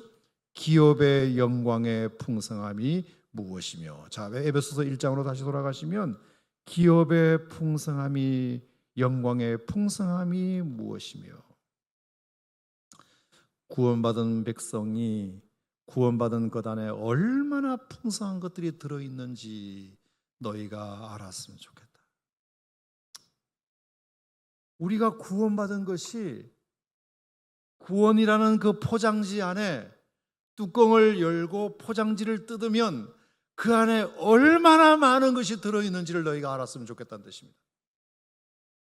기업의 영광의 풍성함이 무엇이며. 자, 에베소서 1장으로 다시 돌아가시면 기업의 풍성함이, 영광의 풍성함이 무엇이며. 구원받은 백성이 구원받은 것 안에 얼마나 풍성한 것들이 들어있는지 너희가 알았으면 좋겠다. 우리가 구원받은 것이 구원이라는 그 포장지 안에 뚜껑을 열고 포장지를 뜯으면 그 안에 얼마나 많은 것이 들어있는지를 너희가 알았으면 좋겠다는 뜻입니다.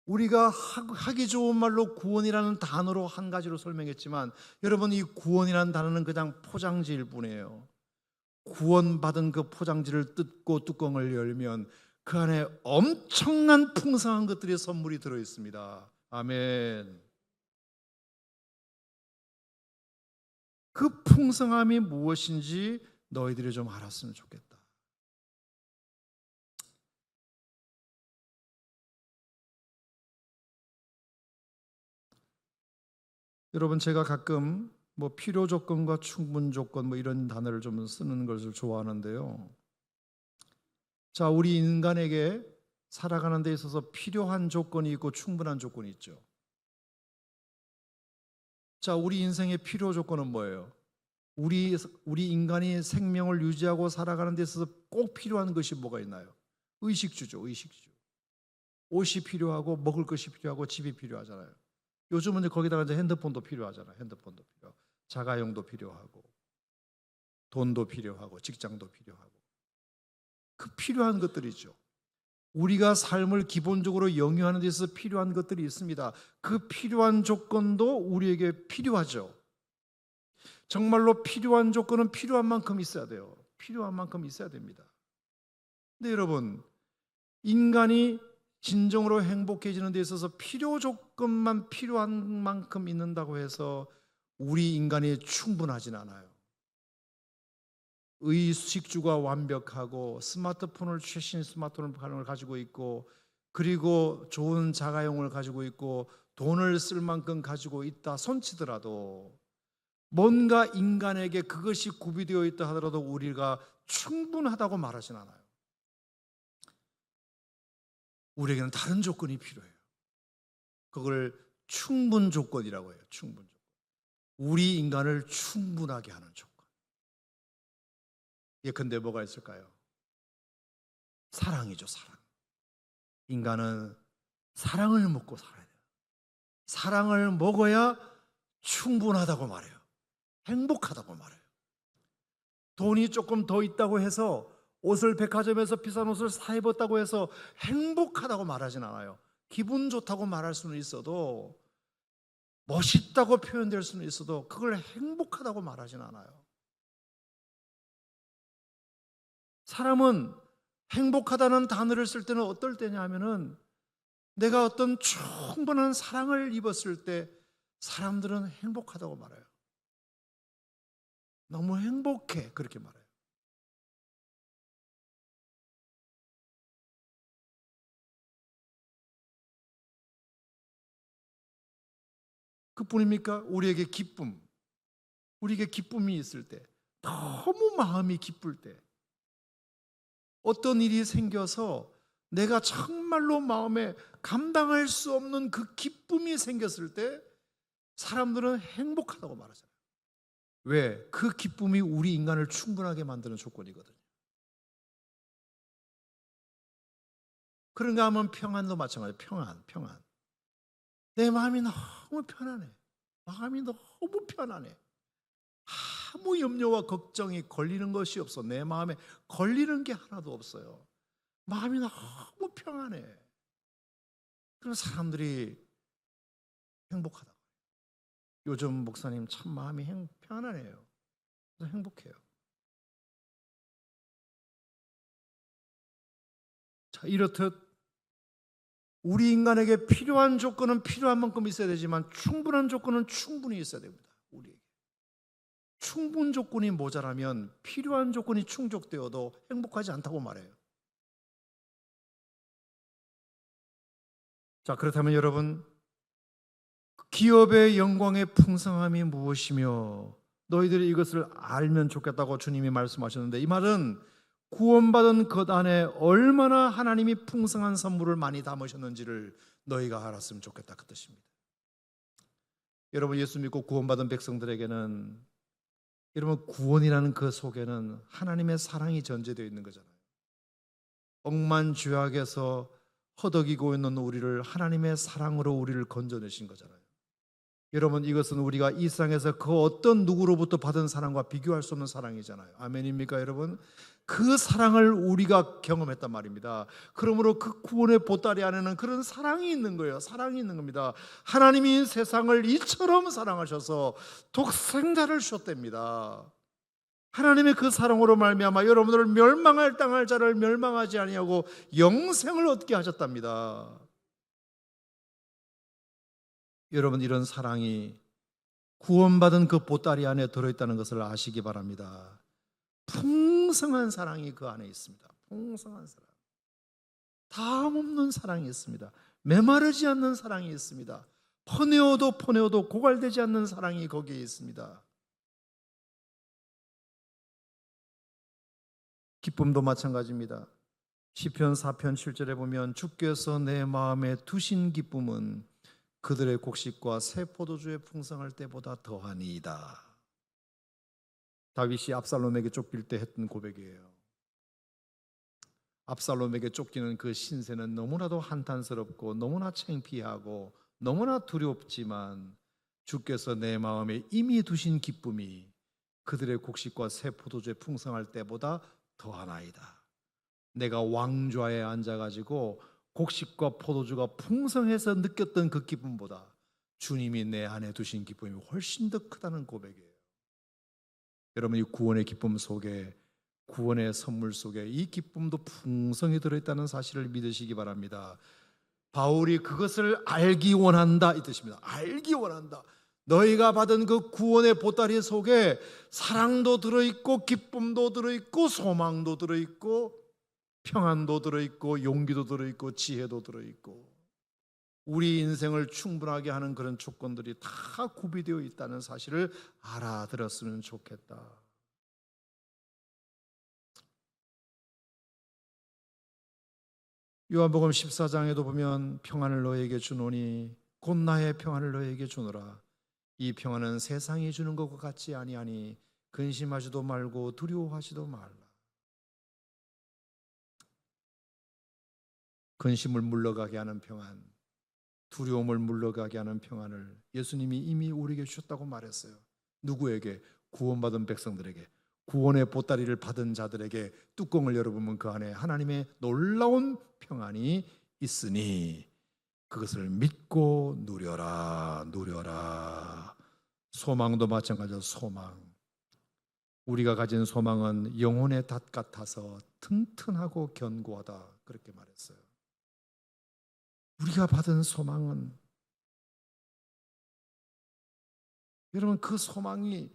우리가 하기 좋은 말로 구원이라는 단어로 한 가지로 설명했지만 여러분, 이 구원이라는 단어는 그냥 포장지일 뿐이에요. 구원받은 그 포장지를 뜯고 뚜껑을 열면 그 안에 엄청난 풍성한 것들이 선물이 들어있습니다. 아멘. 그 풍성함이 무엇인지 너희들이 좀 알았으면 좋겠다. 여러분, 제가 가끔 필요 조건과 충분 조건 이런 단어를 좀 쓰는 것을 좋아하는데요. 자, 우리 인간에게 살아가는 데 있어서 필요한 조건이 있고 충분한 조건이 있죠. 자, 우리 인생의 필요 조건은 뭐예요? 우리 인간이 생명을 유지하고 살아가는 데 있어서 꼭 필요한 것이 뭐가 있나요? 의식주죠, 의식주. 옷이 필요하고 먹을 것이 필요하고 집이 필요하잖아요. 요즘은 거기다가 이제 핸드폰도 필요하잖아요. 핸드폰도 필요하고 자가용도 필요하고 돈도 필요하고 직장도 필요하고 그 필요한 것들이죠. 우리가 삶을 기본적으로 영위하는 데 있어서 필요한 것들이 있습니다. 그 필요한 조건도 우리에게 필요하죠. 정말로 필요한 조건은 필요한 만큼 있어야 돼요. 필요한 만큼 있어야 됩니다. 근데 여러분, 인간이 진정으로 행복해지는 데 있어서 필요 조건만 필요한 만큼 있는다고 해서 우리 인간이 충분하진 않아요. 의식주가 완벽하고 스마트폰을 최신 스마트폰을 가지고 있고 그리고 좋은 자가용을 가지고 있고 돈을 쓸 만큼 가지고 있다 손치더라도 뭔가 인간에게 그것이 구비되어 있다 하더라도 우리가 충분하다고 말하진 않아요. 우리에게는 다른 조건이 필요해요. 그걸 충분 조건이라고 해요. 충분 조건. 우리 인간을 충분하게 하는 조건. 예컨대 뭐가 있을까요? 사랑이죠, 사랑. 인간은 사랑을 먹고 살아야 돼요. 사랑을 먹어야 충분하다고 말해요. 행복하다고 말해요. 돈이 조금 더 있다고 해서 옷을 백화점에서 비싼 옷을 사 입었다고 해서 행복하다고 말하진 않아요. 기분 좋다고 말할 수는 있어도 멋있다고 표현될 수는 있어도 그걸 행복하다고 말하진 않아요. 사람은 행복하다는 단어를 쓸 때는 어떨 때냐 하면은 내가 어떤 충분한 사랑을 입었을 때 사람들은 행복하다고 말해요. 너무 행복해 그렇게 말해요. 그뿐입니까? 우리에게 기쁨이 있을 때, 너무 마음이 기쁠 때, 어떤 일이 생겨서 내가 정말로 마음에 감당할 수 없는 그 기쁨이 생겼을 때 사람들은 행복하다고 말하잖아요. 왜? 그 기쁨이 우리 인간을 충분하게 만드는 조건이거든요. 그런가 하면 평안도 마찬가지예요. 평안. 내 마음이 너무 편안해. 마음이 너무 편안해. 아무 염려와 걱정이 걸리는 것이 없어. 내 마음에 걸리는 게 하나도 없어요. 마음이 너무 평안해. 그런 사람들이 행복하다. 요즘 목사님 참 마음이 편안해요. 그래서 행복해요. 자, 이렇듯 우리 인간에게 필요한 조건은 필요한 만큼 있어야 되지만 충분한 조건은 충분히 있어야 됩니다. 충분 조건이 모자라면 필요한 조건이 충족되어도 행복하지 않다고 말해요. 자, 그렇다면 여러분, 기업의 영광의 풍성함이 무엇이며 너희들이 이것을 알면 좋겠다고 주님이 말씀하셨는데, 이 말은 구원받은 것 안에 얼마나 하나님이 풍성한 선물을 많이 담으셨는지를 너희가 알았으면 좋겠다, 그 뜻입니다. 여러분, 예수 믿고 구원받은 백성들에게는, 여러분, 구원이라는 그 속에는 하나님의 사랑이 전제되어 있는 거잖아요. 억만죄악에서 허덕이고 있는 우리를 하나님의 사랑으로 우리를 건져내신 거잖아요. 여러분, 이것은 우리가 이 세상에서 그 어떤 누구로부터 받은 사랑과 비교할 수 없는 사랑이잖아요. 아멘입니까, 여러분? 그 사랑을 우리가 경험했단 말입니다. 그러므로 그 구원의 보따리 안에는 그런 사랑이 있는 거예요. 사랑이 있는 겁니다. 하나님이 세상을 이처럼 사랑하셔서 독생자를 주셨답니다. 하나님의 그 사랑으로 말미암아 여러분들을 멸망할 당할 자를 멸망하지 아니하고 영생을 얻게 하셨답니다. 여러분, 이런 사랑이 구원받은 그 보따리 안에 들어있다는 것을 아시기 바랍니다. 풍성한 사랑이 그 안에 있습니다. 풍성한 사랑, 다음 없는 사랑이 있습니다. 메마르지 않는 사랑이 있습니다. 퍼내어도 고갈되지 않는 사랑이 거기에 있습니다. 기쁨도 마찬가지입니다. 시편 4편 7절에 보면 주께서 내 마음에 두신 기쁨은 그들의 곡식과 새 포도주의 풍성할 때보다 더하니이다. 다윗이 압살롬에게 쫓길 때 했던 고백이에요. 압살롬에게 쫓기는 그 신세는 너무나도 한탄스럽고 너무나 창피하고 너무나 두렵지만 주께서 내 마음에 이미 두신 기쁨이 그들의 곡식과 새 포도주의 풍성할 때보다 더하나이다. 내가 왕좌에 앉아가지고 곡식과 포도주가 풍성해서 느꼈던 그 기쁨보다 주님이 내 안에 두신 기쁨이 훨씬 더 크다는 고백이에요. 여러분, 이 구원의 기쁨 속에, 구원의 선물 속에 이 기쁨도 풍성히 들어있다는 사실을 믿으시기 바랍니다. 바울이 그것을 알기 원한다 이 뜻입니다. 알기 원한다. 너희가 받은 그 구원의 보따리 속에 사랑도 들어있고 기쁨도 들어있고 소망도 들어있고 평안도 들어있고 용기도 들어있고 지혜도 들어있고 우리 인생을 충분하게 하는 그런 조건들이 다 구비되어 있다는 사실을 알아들었으면 좋겠다. 요한복음 14장에도 보면 평안을 너에게 주노니 곧 나의 평안을 너에게 주노라. 이 평안은 세상이 주는 것과 같지 아니하니 근심하지도 말고 두려워하지도 말라. 근심을 물러가게 하는 평안, 두려움을 물러가게 하는 평안을 예수님이 이미 우리에게 주셨다고 말했어요. 누구에게? 구원받은 백성들에게, 구원의 보따리를 받은 자들에게 뚜껑을 열어보면 그 안에 하나님의 놀라운 평안이 있으니 그것을 믿고 누려라. 누려라. 소망도 마찬가지로 소망. 우리가 가진 소망은 영혼의 닷 같아서 튼튼하고 견고하다, 그렇게 말했어요. 우리가 받은 소망은, 여러분, 그 소망이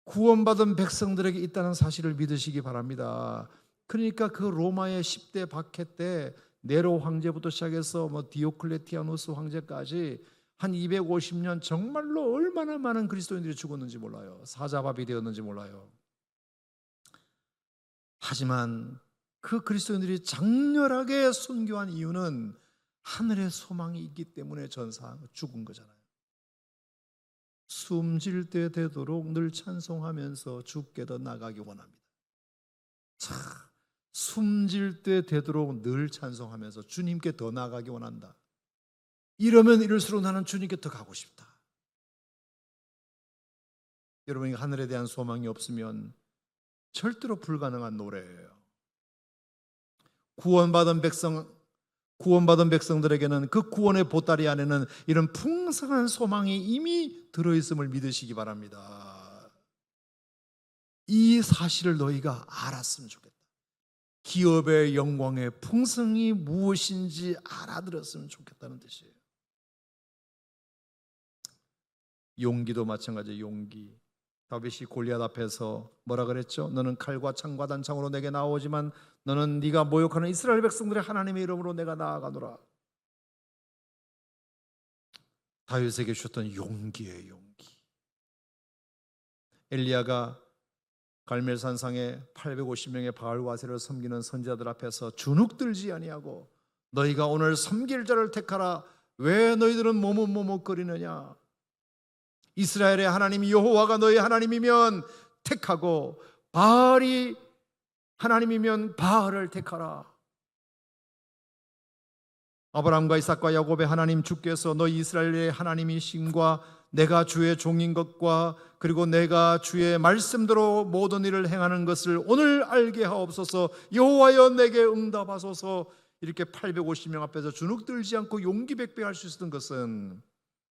구원받은 백성들에게 있다는 사실을 믿으시기 바랍니다. 그러니까 그 로마의 10대 박해 때 네로 황제부터 시작해서 디오클레티아누스 황제까지 한 250년 정말로 얼마나 많은 그리스도인들이 죽었는지 몰라요. 사자밥이 되었는지 몰라요. 하지만 그 그리스도인들이 장렬하게 순교한 이유는 하늘의 소망이 있기 때문에 전사 죽은 거잖아요. 숨질 때 되도록 늘 찬송하면서 주께 더 나가기 원합니다. 자, 숨질 때 되도록 늘 찬송하면서 주님께 더 나가기 원한다. 이러면 이럴수록 나는 주님께 더 가고 싶다. 여러분이 하늘에 대한 소망이 없으면 절대로 불가능한 노래예요. 구원받은 백성들에게는 그 구원의 보따리 안에는 이런 풍성한 소망이 이미 들어있음을 믿으시기 바랍니다. 이 사실을 너희가 알았으면 좋겠다. 기업의 영광의 풍성이 무엇인지 알아들었으면 좋겠다는 뜻이에요. 용기도 마찬가지예요. 용기. 다윗이 골리앗 앞에서 뭐라 그랬죠? 너는 칼과 창과 단창으로 내게 나오지만 너는 네가 모욕하는 이스라엘 백성들의 하나님의 이름으로 내가 나아가노라. 다윗에게 주셨던 용기의 용기. 엘리야가 갈멜산상에 850명의 바알과세를 섬기는 선지자들 앞에서 주눅들지 아니하고 너희가 오늘 섬길 자를 택하라. 왜 너희들은 모뭇모뭇거리느냐? 이스라엘의 하나님 여호와가 너희 하나님이면 택하고 바알이 하나님이면 바알을 택하라. 아브라함과 이삭과 야곱의 하나님 주께서 너희 이스라엘의 하나님이심과 내가 주의 종인 것과 그리고 내가 주의 말씀대로 모든 일을 행하는 것을 오늘 알게 하옵소서. 여호와여 내게 응답하소서. 이렇게 850명 앞에서 주눅들지 않고 용기 백배할 수 있었던 것은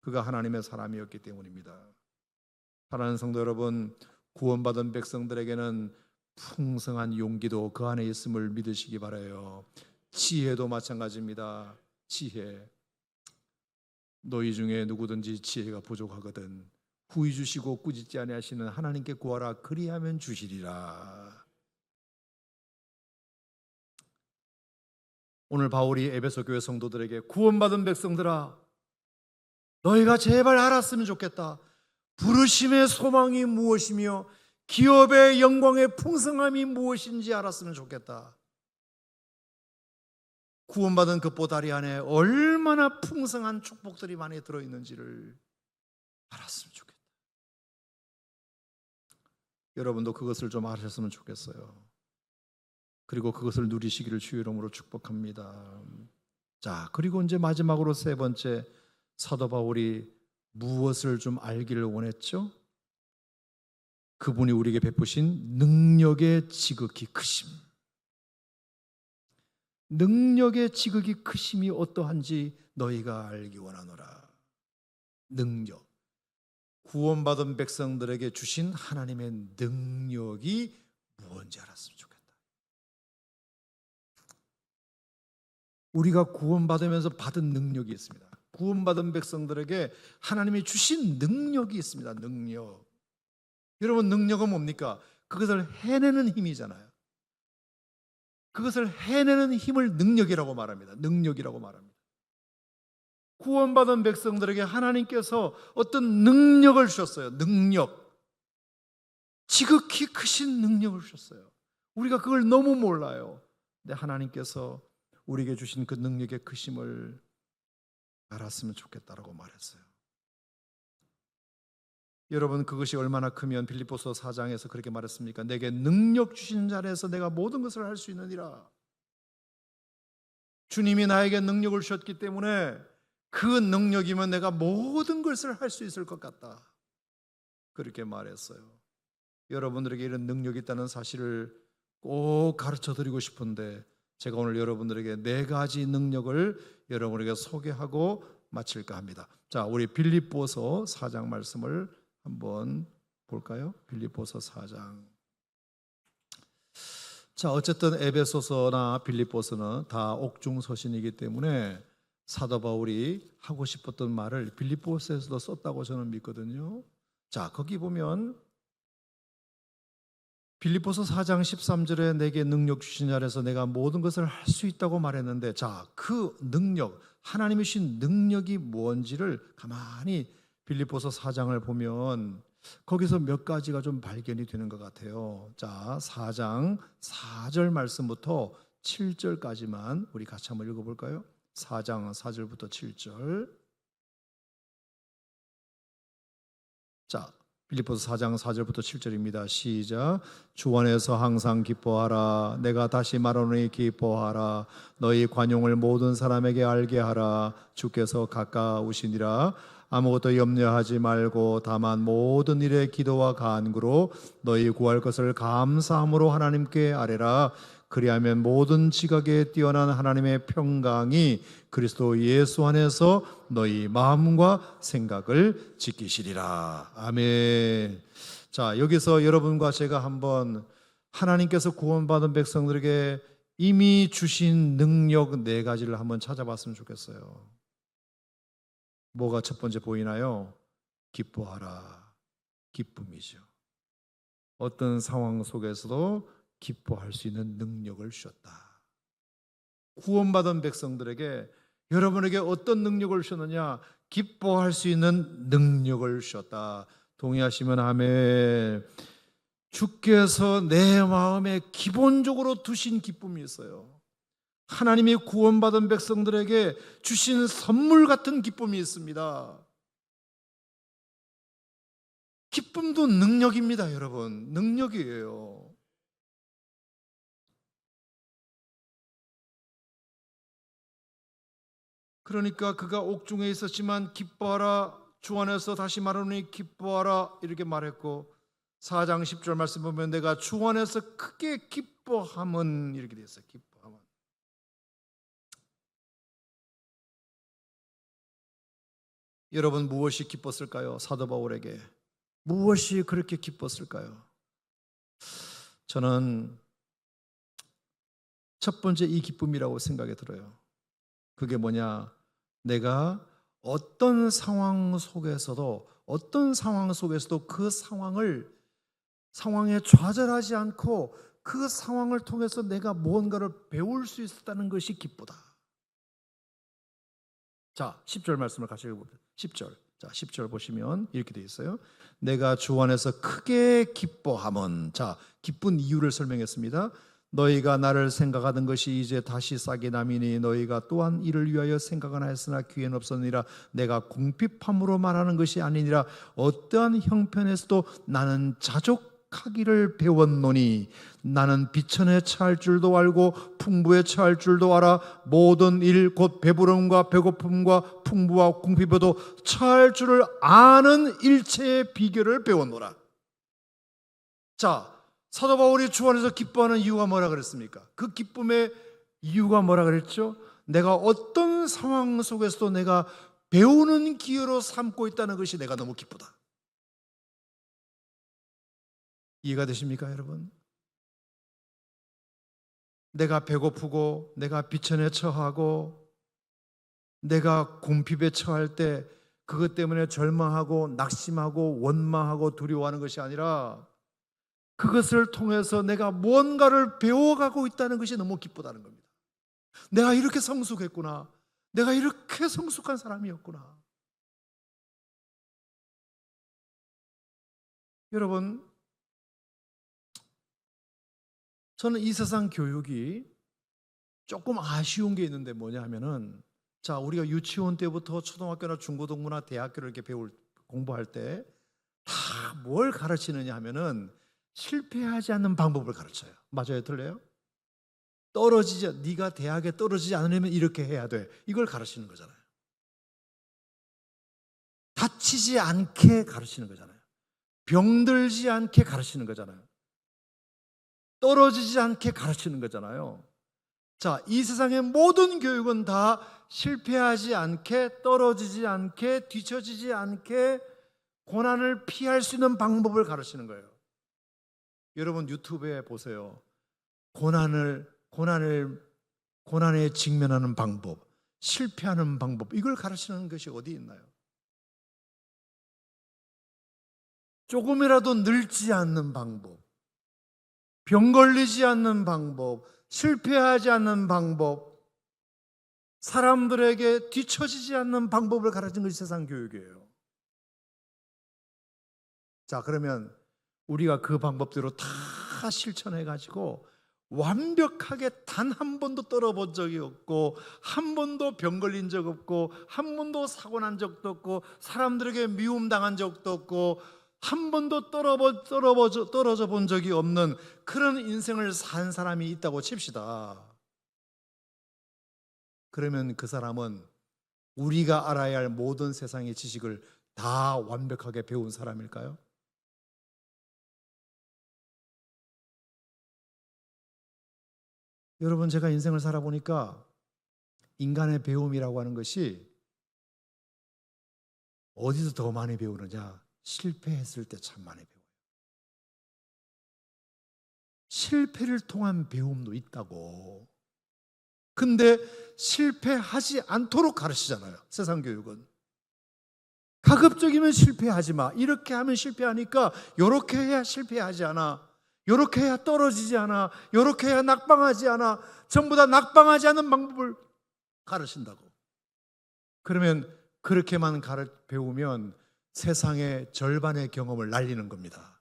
그가 하나님의 사람이었기 때문입니다. 사랑하는 성도 여러분, 구원받은 백성들에게는 풍성한 용기도 그 안에 있음을 믿으시기 바라요. 지혜도 마찬가지입니다. 지혜. 너희 중에 누구든지 지혜가 부족하거든 후히 주시고 꾸짖지 아니하시는 하나님께 구하라. 그리하면 주시리라. 오늘 바울이 에베소 교회 성도들에게 구원받은 백성들아, 너희가 제발 알았으면 좋겠다. 부르심의 소망이 무엇이며 기업의 영광의 풍성함이 무엇인지 알았으면 좋겠다. 구원받은 그 보다리 안에 얼마나 풍성한 축복들이 많이 들어있는지를 알았으면 좋겠다. 여러분도 그것을 좀 아셨으면 좋겠어요. 그리고 그것을 누리시기를 주의 이름으로 축복합니다. 자, 그리고 이제 마지막으로 세 번째, 사도 바울이 무엇을 좀 알기를 원했죠? 그분이 우리에게 베푸신 능력의 지극히 크심. 능력의 지극히 크심이 어떠한지 너희가 알기 원하노라. 능력. 구원받은 백성들에게 주신 하나님의 능력이 무엇인지 알았으면 좋겠다. 우리가 구원받으면서 받은 능력이 있습니다. 구원받은 백성들에게 하나님이 주신 능력이 있습니다. 능력. 여러분, 능력은 뭡니까? 그것을 해내는 힘이잖아요. 그것을 해내는 힘을 능력이라고 말합니다. 능력이라고 말합니다. 구원받은 백성들에게 하나님께서 어떤 능력을 주셨어요. 능력. 지극히 크신 능력을 주셨어요. 우리가 그걸 너무 몰라요. 근데 하나님께서 우리에게 주신 그 능력의 크심을 알았으면 좋겠다라고 말했어요. 여러분, 그것이 얼마나 크면 빌립보서 4장에서 그렇게 말했습니까? 내게 능력 주신 자리에서 내가 모든 것을 할 수 있느니라. 주님이 나에게 능력을 주셨기 때문에 그 능력이면 내가 모든 것을 할 수 있을 것 같다. 그렇게 말했어요. 여러분들에게 이런 능력이 있다는 사실을 꼭 가르쳐 드리고 싶은데 제가 오늘 여러분들에게 네 가지 능력을 여러분에게 소개하고 마칠까 합니다. 자, 우리 빌립보서 4장 말씀을 한번 볼까요? 빌립보서 4장. 자, 어쨌든 에베소서나 빌립보서는 다 옥중서신이기 때문에 사도 바울이 하고 싶었던 말을 빌립보서에서도 썼다고 저는 믿거든요. 자, 거기 보면 빌립보서 4장 13절에 내게 능력 주신 자라서 내가 모든 것을 할 수 있다고 말했는데, 자, 그 능력, 하나님이 주신 능력이 뭔지를 가만히 빌립보서 4장을 보면 거기서 몇 가지가 좀 발견이 되는 것 같아요. 자, 4장 4절 말씀부터 7절까지만 우리 같이 한번 읽어볼까요? 4장 4절부터 7절. 자, 빌립보서 4장 4절부터 7절입니다. 시작. 주 안에서 항상 기뻐하라. 내가 다시 말하노니 기뻐하라. 너희 관용을 모든 사람에게 알게 하라. 주께서 가까우시니라. 아무것도 염려하지 말고 다만 모든 일에 기도와 간구로 너희 구할 것을 감사함으로 하나님께 아뢰라. 그리하면 모든 지각에 뛰어난 하나님의 평강이 그리스도 예수 안에서 너희 마음과 생각을 지키시리라. 아멘. 자, 여기서 여러분과 제가 한번 하나님께서 구원받은 백성들에게 이미 주신 능력 네 가지를 한번 찾아봤으면 좋겠어요. 뭐가 첫 번째 보이나요? 기뻐하라. 기쁨이죠. 어떤 상황 속에서도 기뻐할 수 있는 능력을 주셨다. 구원받은 백성들에게 여러분에게 어떤 능력을 주셨느냐? 기뻐할 수 있는 능력을 주셨다. 동의하시면 아멘. 주께서 내 마음에 기본적으로 두신 기쁨이 있어요. 하나님이 구원받은 백성들에게 주신 선물 같은 기쁨이 있습니다. 기쁨도 능력입니다, 여러분. 능력이에요. 그러니까 그가 옥중에 있었지만 기뻐하라, 주 안에서 다시 말하노니 기뻐하라 이렇게 말했고, 4장 10절 말씀 보면 내가 주 안에서 크게 기뻐함은 이렇게 되어 있어요. 기뻐함은. 여러분 무엇이 기뻤을까요? 사도 바울에게 무엇이 그렇게 기뻤을까요? 저는 첫 번째 이 기쁨이라고 생각이 들어요. 그게 뭐냐? 내가 어떤 상황 속에서도 그 상황에 좌절하지 않고 그 상황을 통해서 내가 무언가를 배울 수 있었다는 것이 기쁘다. 자, 10절 말씀을 같이 읽어보세요. 10절. 자, 10절 보시면 이렇게 되어 있어요. 내가 주 안에서 크게 기뻐함은, 자, 기쁜 이유를 설명했습니다. 너희가 나를 생각하던 것이 이제 다시 싹이 남이니 너희가 또한 이를 위하여 생각은 하였으나 귀에는 없었느니라. 내가 궁핍함으로 말하는 것이 아니니라. 어떠한 형편에서도 나는 자족하기를 배웠노니 나는 비천에 처할 줄도 알고 풍부에 처할 줄도 알아. 모든 일 곧 배부름과 배고픔과 풍부와 궁핍에도 처할 줄을 아는 일체의 비결을 배웠노라. 자, 사도 바울이 주 안에서 기뻐하는 이유가 뭐라 그랬습니까? 그 기쁨의 이유가 뭐라 그랬죠? 내가 어떤 상황 속에서도 내가 배우는 기회로 삼고 있다는 것이 내가 너무 기쁘다. 이해가 되십니까, 여러분? 내가 배고프고 내가 비천에 처하고 내가 궁핍에 처할 때 그것 때문에 절망하고 낙심하고 원망하고 두려워하는 것이 아니라 그것을 통해서 내가 무언가를 배워가고 있다는 것이 너무 기쁘다는 겁니다. 내가 이렇게 성숙했구나. 내가 이렇게 성숙한 사람이었구나. 여러분, 저는 이 세상 교육이 조금 아쉬운 게 있는데 뭐냐 하면은, 자, 우리가 유치원 때부터 초등학교나 중고등부나 대학교를 이렇게 공부할 때 다 뭘 가르치느냐 하면은 실패하지 않는 방법을 가르쳐요. 맞아요? 틀려요? 네가 대학에 떨어지지 않으려면 이렇게 해야 돼. 이걸 가르치는 거잖아요. 다치지 않게 가르치는 거잖아요. 병들지 않게 가르치는 거잖아요. 떨어지지 않게 가르치는 거잖아요. 자, 이 세상의 모든 교육은 다 실패하지 않게, 떨어지지 않게, 뒤처지지 않게 고난을 피할 수 있는 방법을 가르치는 거예요. 여러분 유튜브에 보세요. 고난에 직면하는 방법, 실패하는 방법, 이걸 가르치는 것이 어디 있나요? 조금이라도 늙지 않는 방법, 병 걸리지 않는 방법, 실패하지 않는 방법, 사람들에게 뒤처지지 않는 방법을 가르치는 것이 세상 교육이에요. 자, 그러면 우리가 그 방법대로 다 실천해 가지고 완벽하게 단 한 번도 떨어본 적이 없고, 한 번도 병 걸린 적 없고, 한 번도 사고 난 적도 없고, 사람들에게 미움 당한 적도 없고, 한 번도 떨어져 본 적이 없는 그런 인생을 산 사람이 있다고 칩시다. 그러면 그 사람은 우리가 알아야 할 모든 세상의 지식을 다 완벽하게 배운 사람일까요? 여러분, 제가 인생을 살아보니까 인간의 배움이라고 하는 것이 어디서 더 많이 배우느냐? 실패했을 때 참 많이 배워요. 실패를 통한 배움도 있다고. 근데 실패하지 않도록 가르치잖아요, 세상 교육은. 가급적이면 실패하지 마. 이렇게 하면 실패하니까 이렇게 해야 실패하지 않아. 이렇게 해야 떨어지지 않아. 이렇게 해야 낙방하지 않아. 전부 다 낙방하지 않는 방법을 가르친다고. 그러면 그렇게만 배우면 세상의 절반의 경험을 날리는 겁니다.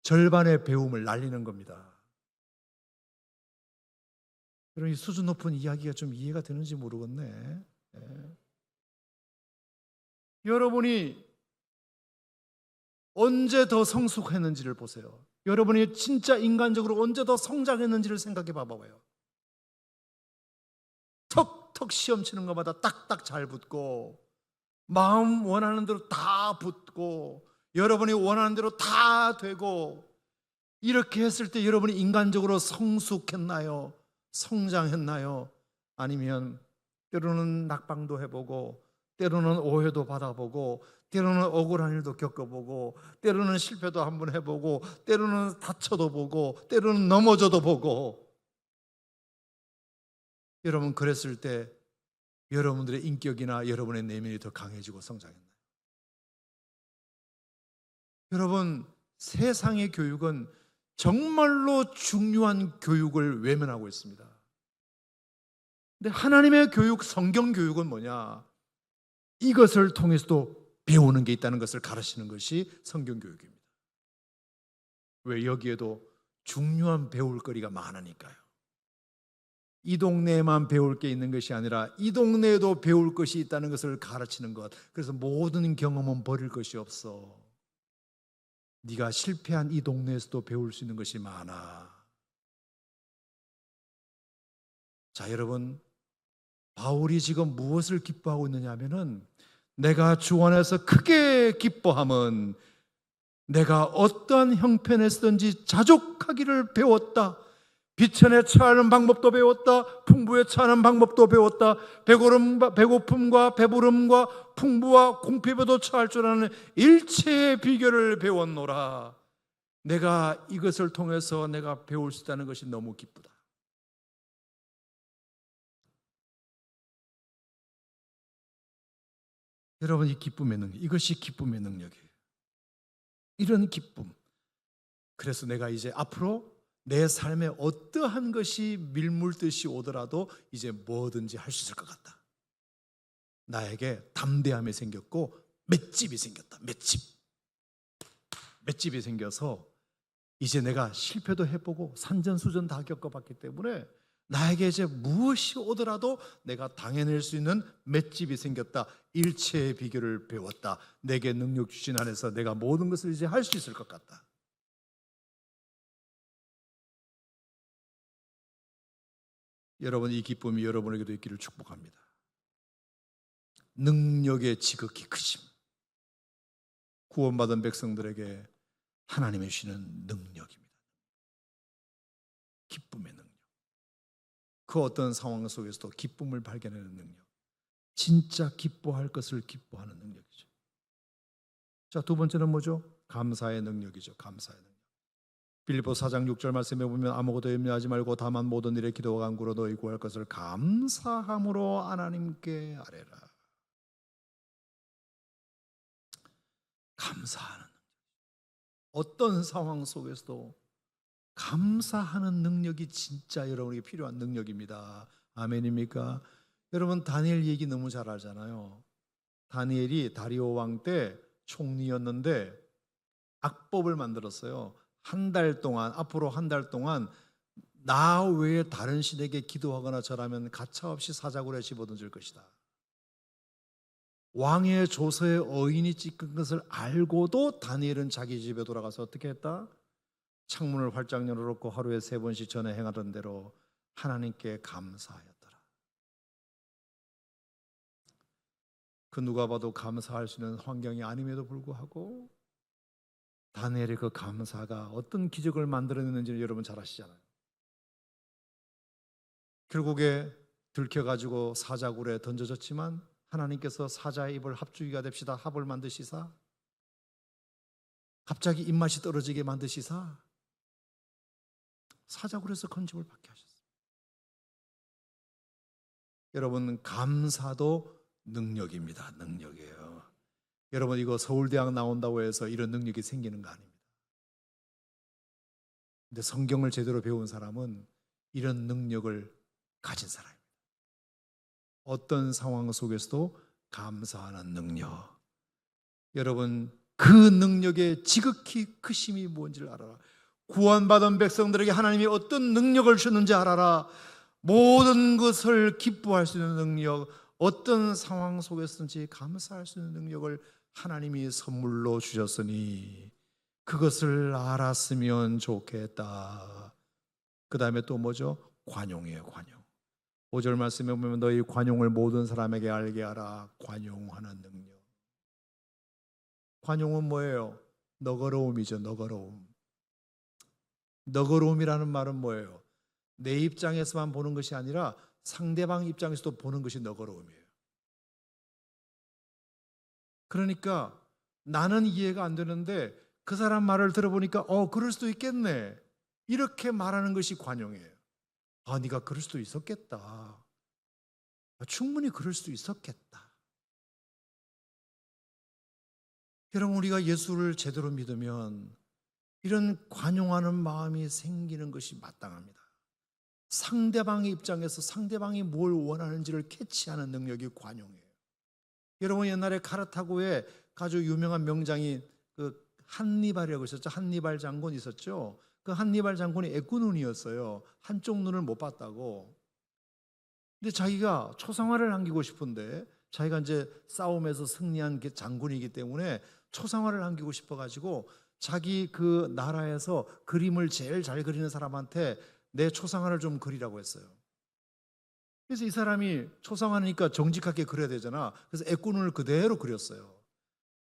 절반의 배움을 날리는 겁니다. 여러분, 이 수준 높은 이야기가 좀 이해가 되는지 모르겠네. 네. 여러분이 언제 더 성숙했는지를 보세요. 여러분이 진짜 인간적으로 언제 더 성장했는지를 생각해 봐봐요. 턱턱 시험 치는 것마다 딱딱 잘 붙고, 마음 원하는 대로 다 붙고, 여러분이 원하는 대로 다 되고, 이렇게 했을 때 여러분이 인간적으로 성숙했나요? 성장했나요? 아니면 때로는 낙방도 해보고, 때로는 오해도 받아보고, 때로는 억울한 일도 겪어보고, 때로는 실패도 한번 해보고, 때로는 다쳐도 보고, 때로는 넘어져도 보고. 여러분, 그랬을 때 여러분들의 인격이나 여러분의 내면이 더 강해지고 성장했나요? 여러분, 세상의 교육은 정말로 중요한 교육을 외면하고 있습니다. 근데 하나님의 교육, 성경 교육은 뭐냐? 이것을 통해서도 배우는 게 있다는 것을 가르치는 것이 성경 교육입니다. 왜? 여기에도 중요한 배울 거리가 많으니까요. 이 동네에만 배울 게 있는 것이 아니라 이 동네에도 배울 것이 있다는 것을 가르치는 것. 그래서 모든 경험은 버릴 것이 없어. 네가 실패한 이 동네에서도 배울 수 있는 것이 많아. 자, 여러분, 바울이 지금 무엇을 기뻐하고 있느냐 하면은, 내가 주 안에서 크게 기뻐함은 내가 어떠한 형편에서든지 자족하기를 배웠다. 비천에 처하는 방법도 배웠다. 풍부에 처하는 방법도 배웠다. 배고픔과 배부름과 풍부와 공핍에도 처할 줄 아는 일체의 비결을 배웠노라. 내가 이것을 통해서 내가 배울 수 있다는 것이 너무 기쁘다. 여러분, 이 기쁨의 능력, 이것이 기쁨의 능력이에요. 이런 기쁨. 그래서 내가 이제 앞으로 내 삶에 어떠한 것이 밀물듯이 오더라도 이제 뭐든지 할 수 있을 것 같다. 나에게 담대함이 생겼고 맷집이 생겼다. 맷집이 생겨서 이제 내가 실패도 해보고 산전수전 다 겪어봤기 때문에 나에게 이제 무엇이 오더라도 내가 당해낼 수 있는 맷집이 생겼다. 일체의 비결을 배웠다. 내게 능력 주신 안에서 내가 모든 것을 이제 할 수 있을 것 같다. 여러분, 이 기쁨이 여러분에게도 있기를 축복합니다. 능력의 지극히 크심, 구원받은 백성들에게 하나님이 주시는 능력입니다. 기쁨의 능력. 그 어떤 상황 속에서도 기쁨을 발견하는 능력, 진짜 기뻐할 것을 기뻐하는 능력이죠. 자, 두 번째는 뭐죠? 감사의 능력이죠. 감사의 능력. 빌립보 4장 6절 말씀에 보면, 아무것도 염려하지 말고 다만 모든 일에 기도와 간구로 너희 구할 것을 감사함으로 하나님께 아뢰라. 감사하는 능력. 어떤 상황 속에서도 감사하는 능력이 진짜 여러분에게 필요한 능력입니다. 아멘입니까? 여러분, 다니엘 얘기 너무 잘 알잖아요. 다니엘이 다리오 왕 때 총리였는데 악법을 만들었어요. 한 달 동안, 앞으로 한 달 동안 나 외에 다른 신에게 기도하거나 절하면 가차없이 사자굴에 집어던질 것이다. 왕의 조서에 어인이 찍힌 것을 알고도 다니엘은 자기 집에 돌아가서 어떻게 했다? 창문을 활짝 열어놓고 하루에 3번씩 전에 행하던 대로 하나님께 감사하였더라. 그 누가 봐도 감사할 수 있는 환경이 아님에도 불구하고 다니엘의 그 감사가 어떤 기적을 만들어냈는지 여러분 잘 아시잖아요. 결국에 들켜가지고 사자굴에 던져졌지만 하나님께서 사자의 입을 합주기가 됩시다. 합을 만드시사 갑자기 입맛이 떨어지게 만드시사 사자굴에서 건짐을 받게 하셨어요. 여러분, 감사도 능력입니다. 능력이에요. 여러분, 이거 서울대학 나온다고 해서 이런 능력이 생기는 거 아닙니다. 근데 성경을 제대로 배운 사람은 이런 능력을 가진 사람입니다. 어떤 상황 속에서도 감사하는 능력. 여러분, 그 능력의 지극히 크심이 뭔지를 알아라. 구원받은 백성들에게 하나님이 어떤 능력을 주는지 알아라. 모든 것을 기뻐할 수 있는 능력, 어떤 상황 속에서든지 감사할 수 있는 능력을 하나님이 선물로 주셨으니 그것을 알았으면 좋겠다. 그 다음에 또 뭐죠? 관용이에요, 관용. 5절 말씀에 보면 너희 관용을 모든 사람에게 알게 하라. 관용하는 능력. 관용은 뭐예요? 너그러움이죠, 너그러움. 너그러움이라는 말은 뭐예요? 내 입장에서만 보는 것이 아니라 상대방 입장에서도 보는 것이 너그러움이에요. 그러니까 나는 이해가 안 되는데 그 사람 말을 들어보니까 그럴 수도 있겠네, 이렇게 말하는 것이 관용이에요. 네가 그럴 수도 있었겠다. 충분히 그럴 수도 있었겠다. 여러분, 우리가 예수를 제대로 믿으면 이런 관용하는 마음이 생기는 것이 마땅합니다. 상대방의 입장에서 상대방이 뭘 원하는지를 캐치하는 능력이 관용이에요. 여러분, 옛날에 카르타고에 아주 유명한 명장이 그 한니발이라고 있었죠. 한니발 장군 있었죠. 그 한니발 장군이 애꾸눈이었어요. 한쪽 눈을 못 봤다고. 근데 자기가 초상화를 남기고 싶은데, 자기가 이제 싸움에서 승리한 장군이기 때문에 초상화를 남기고 싶어가지고 자기 그 나라에서 그림을 제일 잘 그리는 사람한테 내 초상화를 좀 그리라고 했어요. 그래서 이 사람이 초상화니까 정직하게 그려야 되잖아. 그래서 애꾸눈을 그대로 그렸어요.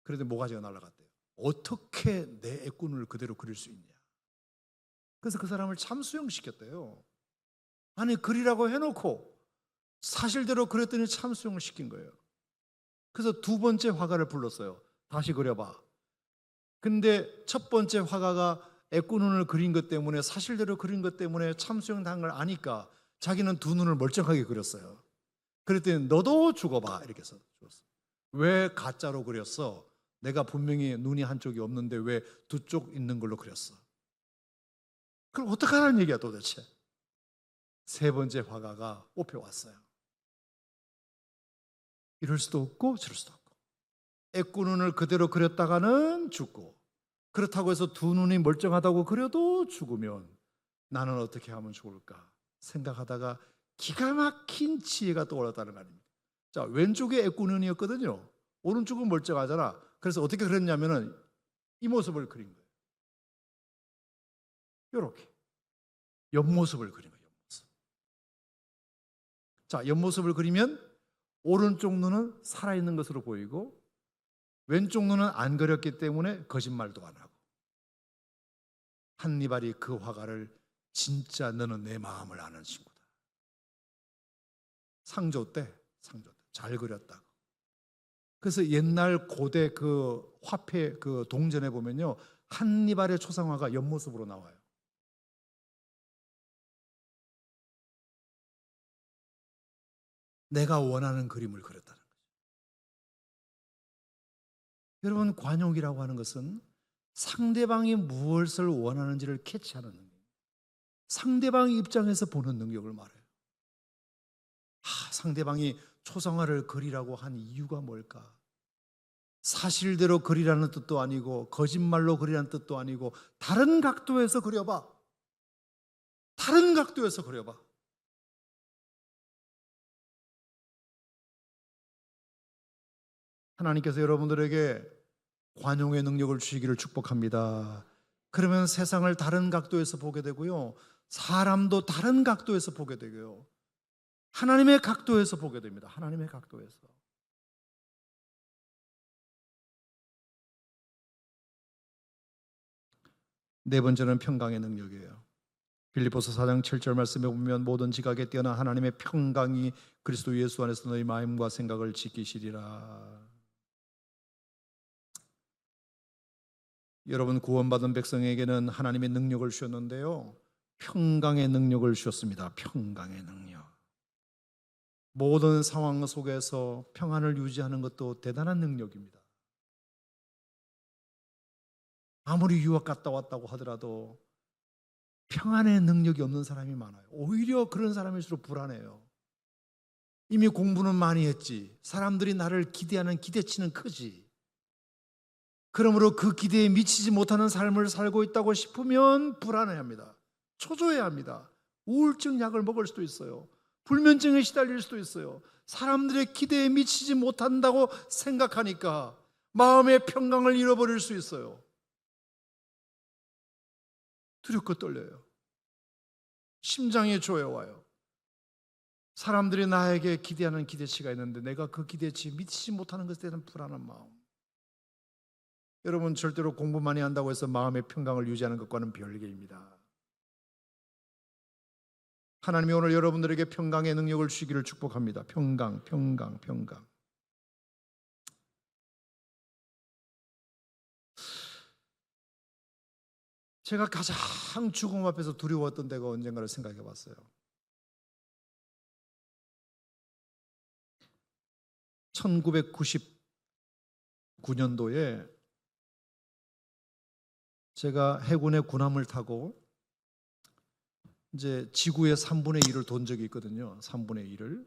그런데 모가지가 날아갔대요. 어떻게 내 애꾸눈을 그대로 그릴 수 있냐. 그래서 그 사람을 참수형시켰대요. 아니, 그리라고 해놓고 사실대로 그렸더니 참수형을 시킨 거예요. 그래서 두 번째 화가를 불렀어요. 다시 그려봐. 근데 첫 번째 화가가 애꾸눈을 그린 것 때문에, 사실대로 그린 것 때문에 참수형 당한 걸 아니까 자기는 두 눈을 멀쩡하게 그렸어요. 그랬더니 너도 죽어봐, 이렇게 해서 죽었어. 왜 가짜로 그렸어? 내가 분명히 눈이 한쪽이 없는데 왜 두 쪽 있는 걸로 그렸어? 그럼 어떡하라는 얘기야 도대체? 세 번째 화가가 뽑혀왔어요. 이럴 수도 없고 저럴 수도 없고, 애꾸눈을 그대로 그렸다가는 죽고, 그렇다고 해서 두 눈이 멀쩡하다고 그려도 죽으면 나는 어떻게 하면 좋을까 생각하다가 기가 막힌 지혜가 떠올랐다는 거 아닙니까? 자, 왼쪽에 애꾸눈이었거든요. 오른쪽은 멀쩡하잖아. 그래서 어떻게 그렸냐면은 이 모습을 그린 거예요. 이렇게 옆모습을 그린 거예요. 옆모습. 자, 옆모습을 그리면 오른쪽 눈은 살아있는 것으로 보이고 왼쪽 눈은 안 그렸기 때문에 거짓말도 안 하고, 한니발이 그 화가를 진짜 너는 내 마음을 아는 친구다, 상 줬대. 잘 그렸다고. 그래서 옛날 고대 그 화폐 그 동전에 보면요, 한니발의 초상화가 옆모습으로 나와요. 내가 원하는 그림을 그렸다는 거죠. 여러분, 관용이라고 하는 것은 상대방이 무엇을 원하는지를 캐치하는 능력, 상대방의 입장에서 보는 능력을 말해요. 상대방이 초상화를 그리라고 한 이유가 뭘까? 사실대로 그리라는 뜻도 아니고 거짓말로 그리라는 뜻도 아니고 다른 각도에서 그려봐. 다른 각도에서 그려봐. 하나님께서 여러분들에게 관용의 능력을 주시기를 축복합니다. 그러면 세상을 다른 각도에서 보게 되고요, 사람도 다른 각도에서 보게 되고요, 하나님의 각도에서 보게 됩니다. 하나님의 각도에서. 네 번째는 평강의 능력이에요. 빌립보서 4장 7절 말씀에 보면 모든 지각에 뛰어난 하나님의 평강이 그리스도 예수 안에서 너희 마음과 생각을 지키시리라. 여러분, 구원받은 백성에게는 하나님의 능력을 주셨는데요, 평강의 능력을 주셨습니다. 평강의 능력. 모든 상황 속에서 평안을 유지하는 것도 대단한 능력입니다. 아무리 유학 갔다 왔다고 하더라도 평안의 능력이 없는 사람이 많아요. 오히려 그런 사람일수록 불안해요. 이미 공부는 많이 했지. 사람들이 나를 기대하는 기대치는 크지. 그러므로 그 기대에 미치지 못하는 삶을 살고 있다고 싶으면 불안해합니다. 초조해합니다. 우울증 약을 먹을 수도 있어요. 불면증에 시달릴 수도 있어요. 사람들의 기대에 미치지 못한다고 생각하니까 마음의 평강을 잃어버릴 수 있어요. 두렵고 떨려요. 심장이 조여와요. 사람들이 나에게 기대하는 기대치가 있는데 내가 그 기대치에 미치지 못하는 것에 대한 불안한 마음. 여러분, 절대로 공부 많이 한다고 해서 마음의 평강을 유지하는 것과는 별개입니다. 하나님이 오늘 여러분들에게 평강의 능력을 주시기를 축복합니다. 평강. 제가 가장 죽음 앞에서 두려웠던 때가 언젠가를 생각해 봤어요. 1999년도에 제가 해군의 군함을 타고 이제 지구의 3분의 1을 돈 적이 있거든요. 3분의 1을.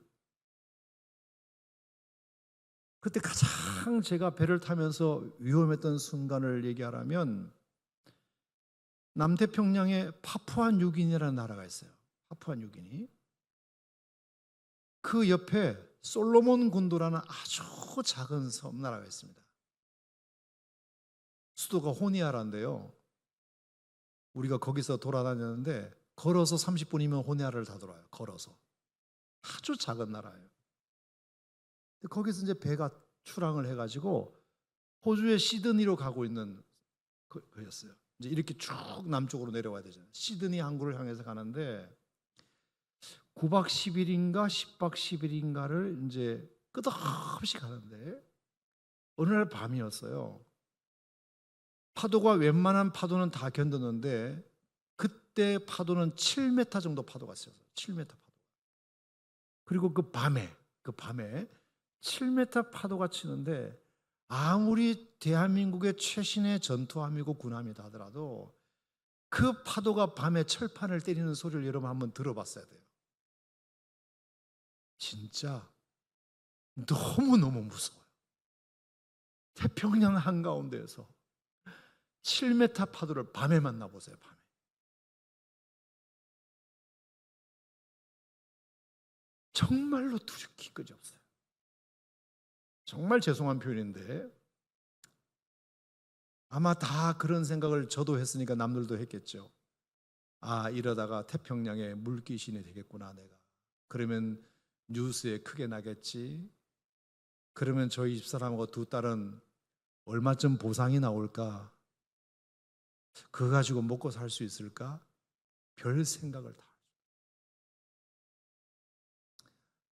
그때 가장 제가 배를 타면서 위험했던 순간을 얘기하라면 남태평양에 파푸아뉴기니라는 나라가 있어요. 파푸아뉴기니. 그 옆에 솔로몬 군도라는 아주 작은 섬 나라가 있습니다. 수도가 호니아라인데요. 우리가 거기서 돌아다녔는데 걸어서 30분이면 호니아를 다 돌아요. 걸어서. 아주 작은 나라예요. 거기서 이제 배가 출항을 해가지고 호주의 시드니로 가고 있는 거였어요. 이제 이렇게 쭉 남쪽으로 내려와야 되잖아요. 시드니 항구를 향해서 가는데 9박 10일인가 10박 10일인가를 이제 끝없이 가는데 어느 날 밤이었어요. 파도가 웬만한 파도는 다 견뎠는데 그때 파도는 7m 정도 파도가 있었어요. 7m 파도. 그리고 그 밤에 7m 파도가 치는데 아무리 대한민국의 최신의 전투함이고 군함이다 하더라도 그 파도가 밤에 철판을 때리는 소리를 여러분 한번 들어봤어야 돼요. 진짜 너무너무 무서워요. 태평양 한가운데에서 7m 파도를 밤에 만나보세요. 밤에. 정말로 두렵기 끄지없어요. 정말 죄송한 표현인데 아마 다 그런 생각을 저도 했으니까 남들도 했겠죠. 아, 이러다가 태평양에 물귀신이 되겠구나 내가. 그러면 뉴스에 크게 나겠지. 그러면 저희 집사람하고 두 딸은 얼마쯤 보상이 나올까? 그거 가지고 먹고 살 수 있을까? 별 생각을 다.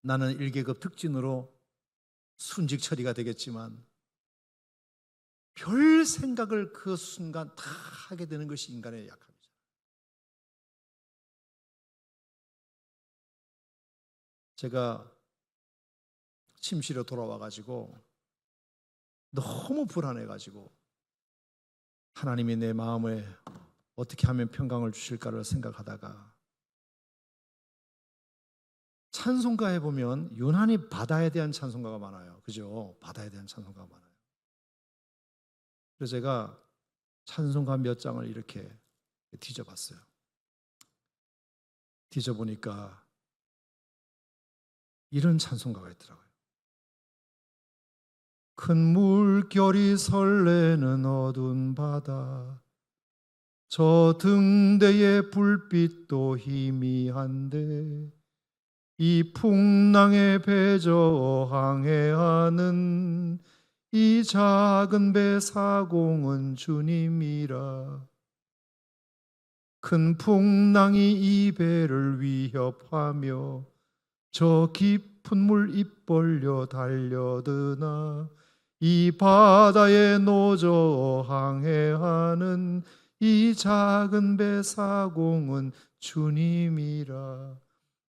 나는 1계급 특진으로 순직 처리가 되겠지만 별 생각을 그 순간 다 하게 되는 것이 인간의 약함이죠. 제가 침실에 돌아와가지고 너무 불안해가지고 하나님이 내 마음에 어떻게 하면 평강을 주실까를 생각하다가 찬송가에 보면 유난히 바다에 대한 찬송가가 많아요. 그죠? 바다에 대한 찬송가가 많아요. 그래서 제가 찬송가 몇 장을 이렇게 뒤져봤어요. 뒤져보니까 이런 찬송가가 있더라고요. 큰 물결이 설레는 어두운 바다, 저 등대의 불빛도 희미한데 이 풍랑에 배저 항해하는 이 작은 배 사공은 주님이라. 큰 풍랑이 이 배를 위협하며 저 깊은 물 입 벌려 달려드나 이 바다에 노저 항해하는 이 작은 배 사공은 주님이라.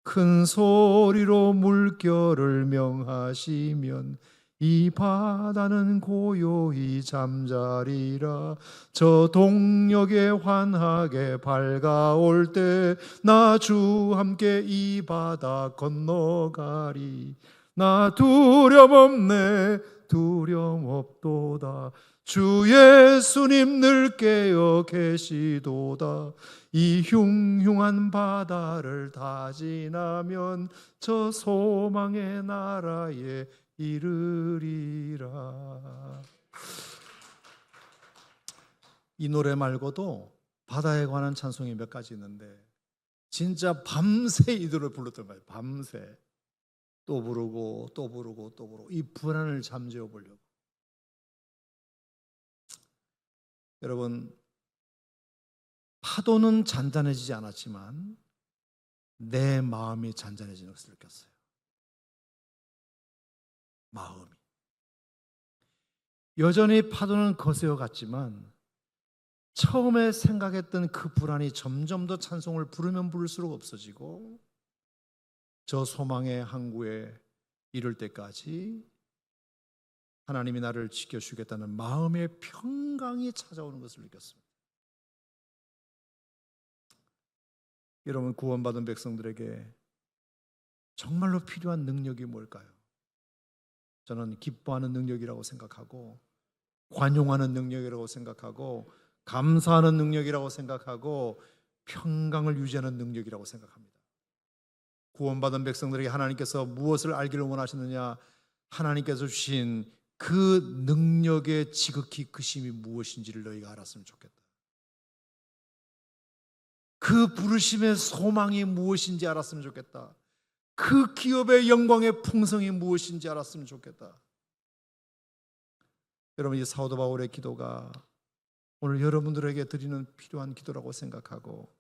큰 소리로 물결을 명하시면 이 바다는 고요히 잠자리라. 저 동력에 환하게 밝아올 때 나 주 함께 이 바다 건너가리. 나 두려움 없네 두려움 없도다. 주 예수님 늘 깨어 계시도다. 이 흉흉한 바다를 다 지나면 저 소망의 나라에 이르리라. 이 노래 말고도 바다에 관한 찬송이 몇 가지 있는데 진짜 밤새 이 노래 불렀던 거예요. 밤새 또 부르고 또 부르고 또 부르고 이 불안을 잠재워 보려고. 여러분, 파도는 잔잔해지지 않았지만 내 마음이 잔잔해지는 것을 느꼈어요. 마음이 여전히 파도는 거세어 갔지만 처음에 생각했던 그 불안이 점점 더 찬송을 부르면 부를수록 없어지고 저 소망의 항구에 이를 때까지 하나님이 나를 지켜주겠다는 마음의 평강이 찾아오는 것을 느꼈습니다. 여러분, 구원받은 백성들에게 정말로 필요한 능력이 뭘까요? 저는 기뻐하는 능력이라고 생각하고 관용하는 능력이라고 생각하고 감사하는 능력이라고 생각하고 평강을 유지하는 능력이라고 생각합니다. 구원받은 백성들에게 하나님께서 무엇을 알기를 원하시느냐? 하나님께서 주신 그 능력의 지극히 크심이 무엇인지를 너희가 알았으면 좋겠다. 그 부르심의 소망이 무엇인지 알았으면 좋겠다. 그 기업의 영광의 풍성이 무엇인지 알았으면 좋겠다. 여러분, 이 사도 바울의 기도가 오늘 여러분들에게 드리는 필요한 기도라고 생각하고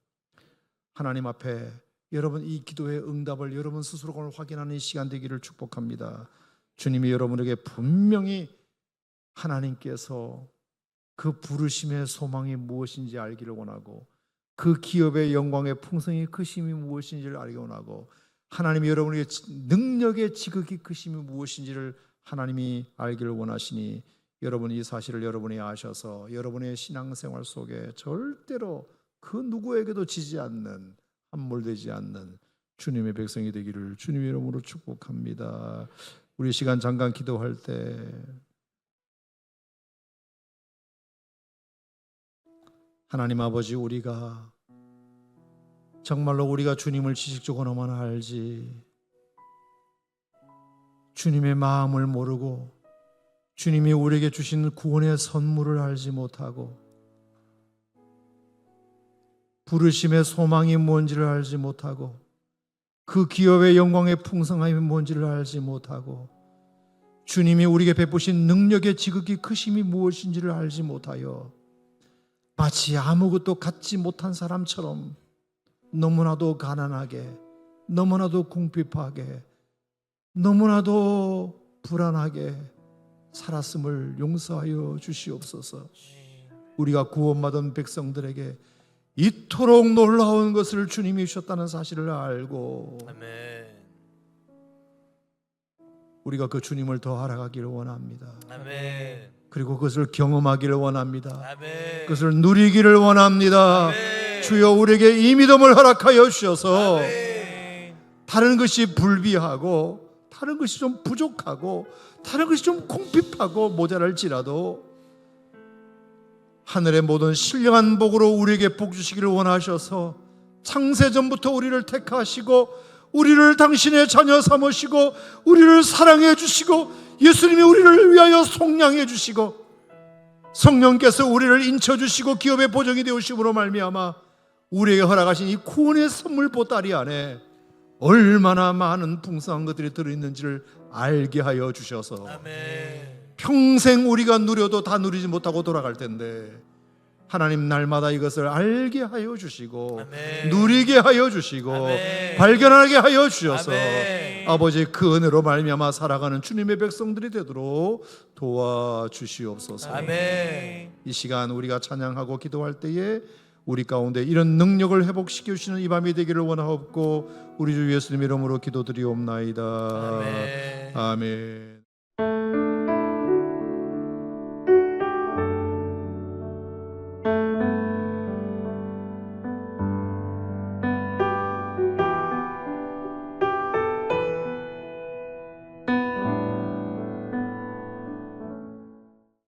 하나님 앞에 여러분 이 기도의 응답을 여러분 스스로가 오늘 확인하는 시간 되기를 축복합니다. 주님이 여러분에게 분명히 하나님께서 그 부르심의 소망이 무엇인지 알기를 원하고 그 기업의 영광의 풍성이 크심이 무엇인지를 알기 원하고 하나님이 여러분에게 능력의 지극히 크심이 무엇인지를 하나님이 알기를 원하시니 여러분이 이 사실을 여러분이 아셔서 여러분의 신앙생활 속에 절대로 그 누구에게도 지지 않는 함몰되지 않는 주님의 백성이 되기를 주님의 이름으로 축복합니다. 우리 시간 잠깐 기도할 때 하나님 아버지, 우리가 정말로 우리가 주님을 지식적으로만 알지 주님의 마음을 모르고 주님이 우리에게 주신 구원의 선물을 알지 못하고 부르심의 소망이 뭔지를 알지 못하고 그 기업의 영광의 풍성함이 뭔지를 알지 못하고 주님이 우리에게 베푸신 능력의 지극히 크심이 무엇인지를 알지 못하여 마치 아무것도 갖지 못한 사람처럼 너무나도 가난하게, 너무나도 궁핍하게, 너무나도 불안하게 살았음을 용서하여 주시옵소서. 우리가 구원받은 백성들에게 이토록 놀라운 것을 주님이 주셨다는 사실을 알고 아멘. 우리가 그 주님을 더 알아가기를 원합니다. 아멘. 그리고 그것을 경험하기를 원합니다. 아멘. 그것을 누리기를 원합니다. 아멘. 주여 우리에게 이 믿음을 허락하여 주셔서 아멘. 다른 것이 불비하고 다른 것이 좀 부족하고 다른 것이 좀 궁핍하고 모자랄지라도 하늘의 모든 신령한 복으로 우리에게 복 주시기를 원하셔서 창세전부터 우리를 택하시고 우리를 당신의 자녀 삼으시고 우리를 사랑해 주시고 예수님이 우리를 위하여 속량해 주시고 성령께서 우리를 인쳐 주시고 기업의 보정이 되오심으로 말미암아 우리에게 허락하신 이 구원의 선물 보따리 안에 얼마나 많은 풍성한 것들이 들어있는지를 알게 하여 주셔서 아멘. 평생 우리가 누려도 다 누리지 못하고 돌아갈 텐데 하나님 날마다 이것을 알게 하여 주시고 아멘. 누리게 하여 주시고 아멘. 발견하게 하여 주셔서 아멘. 아버지 그 은혜로 말미암아 살아가는 주님의 백성들이 되도록 도와주시옵소서. 아멘. 이 시간 우리가 찬양하고 기도할 때에 우리 가운데 이런 능력을 회복시켜 주시는 이 밤이 되기를 원하옵고 우리 주 예수님 이름으로 기도드리옵나이다. 아멘. 아멘.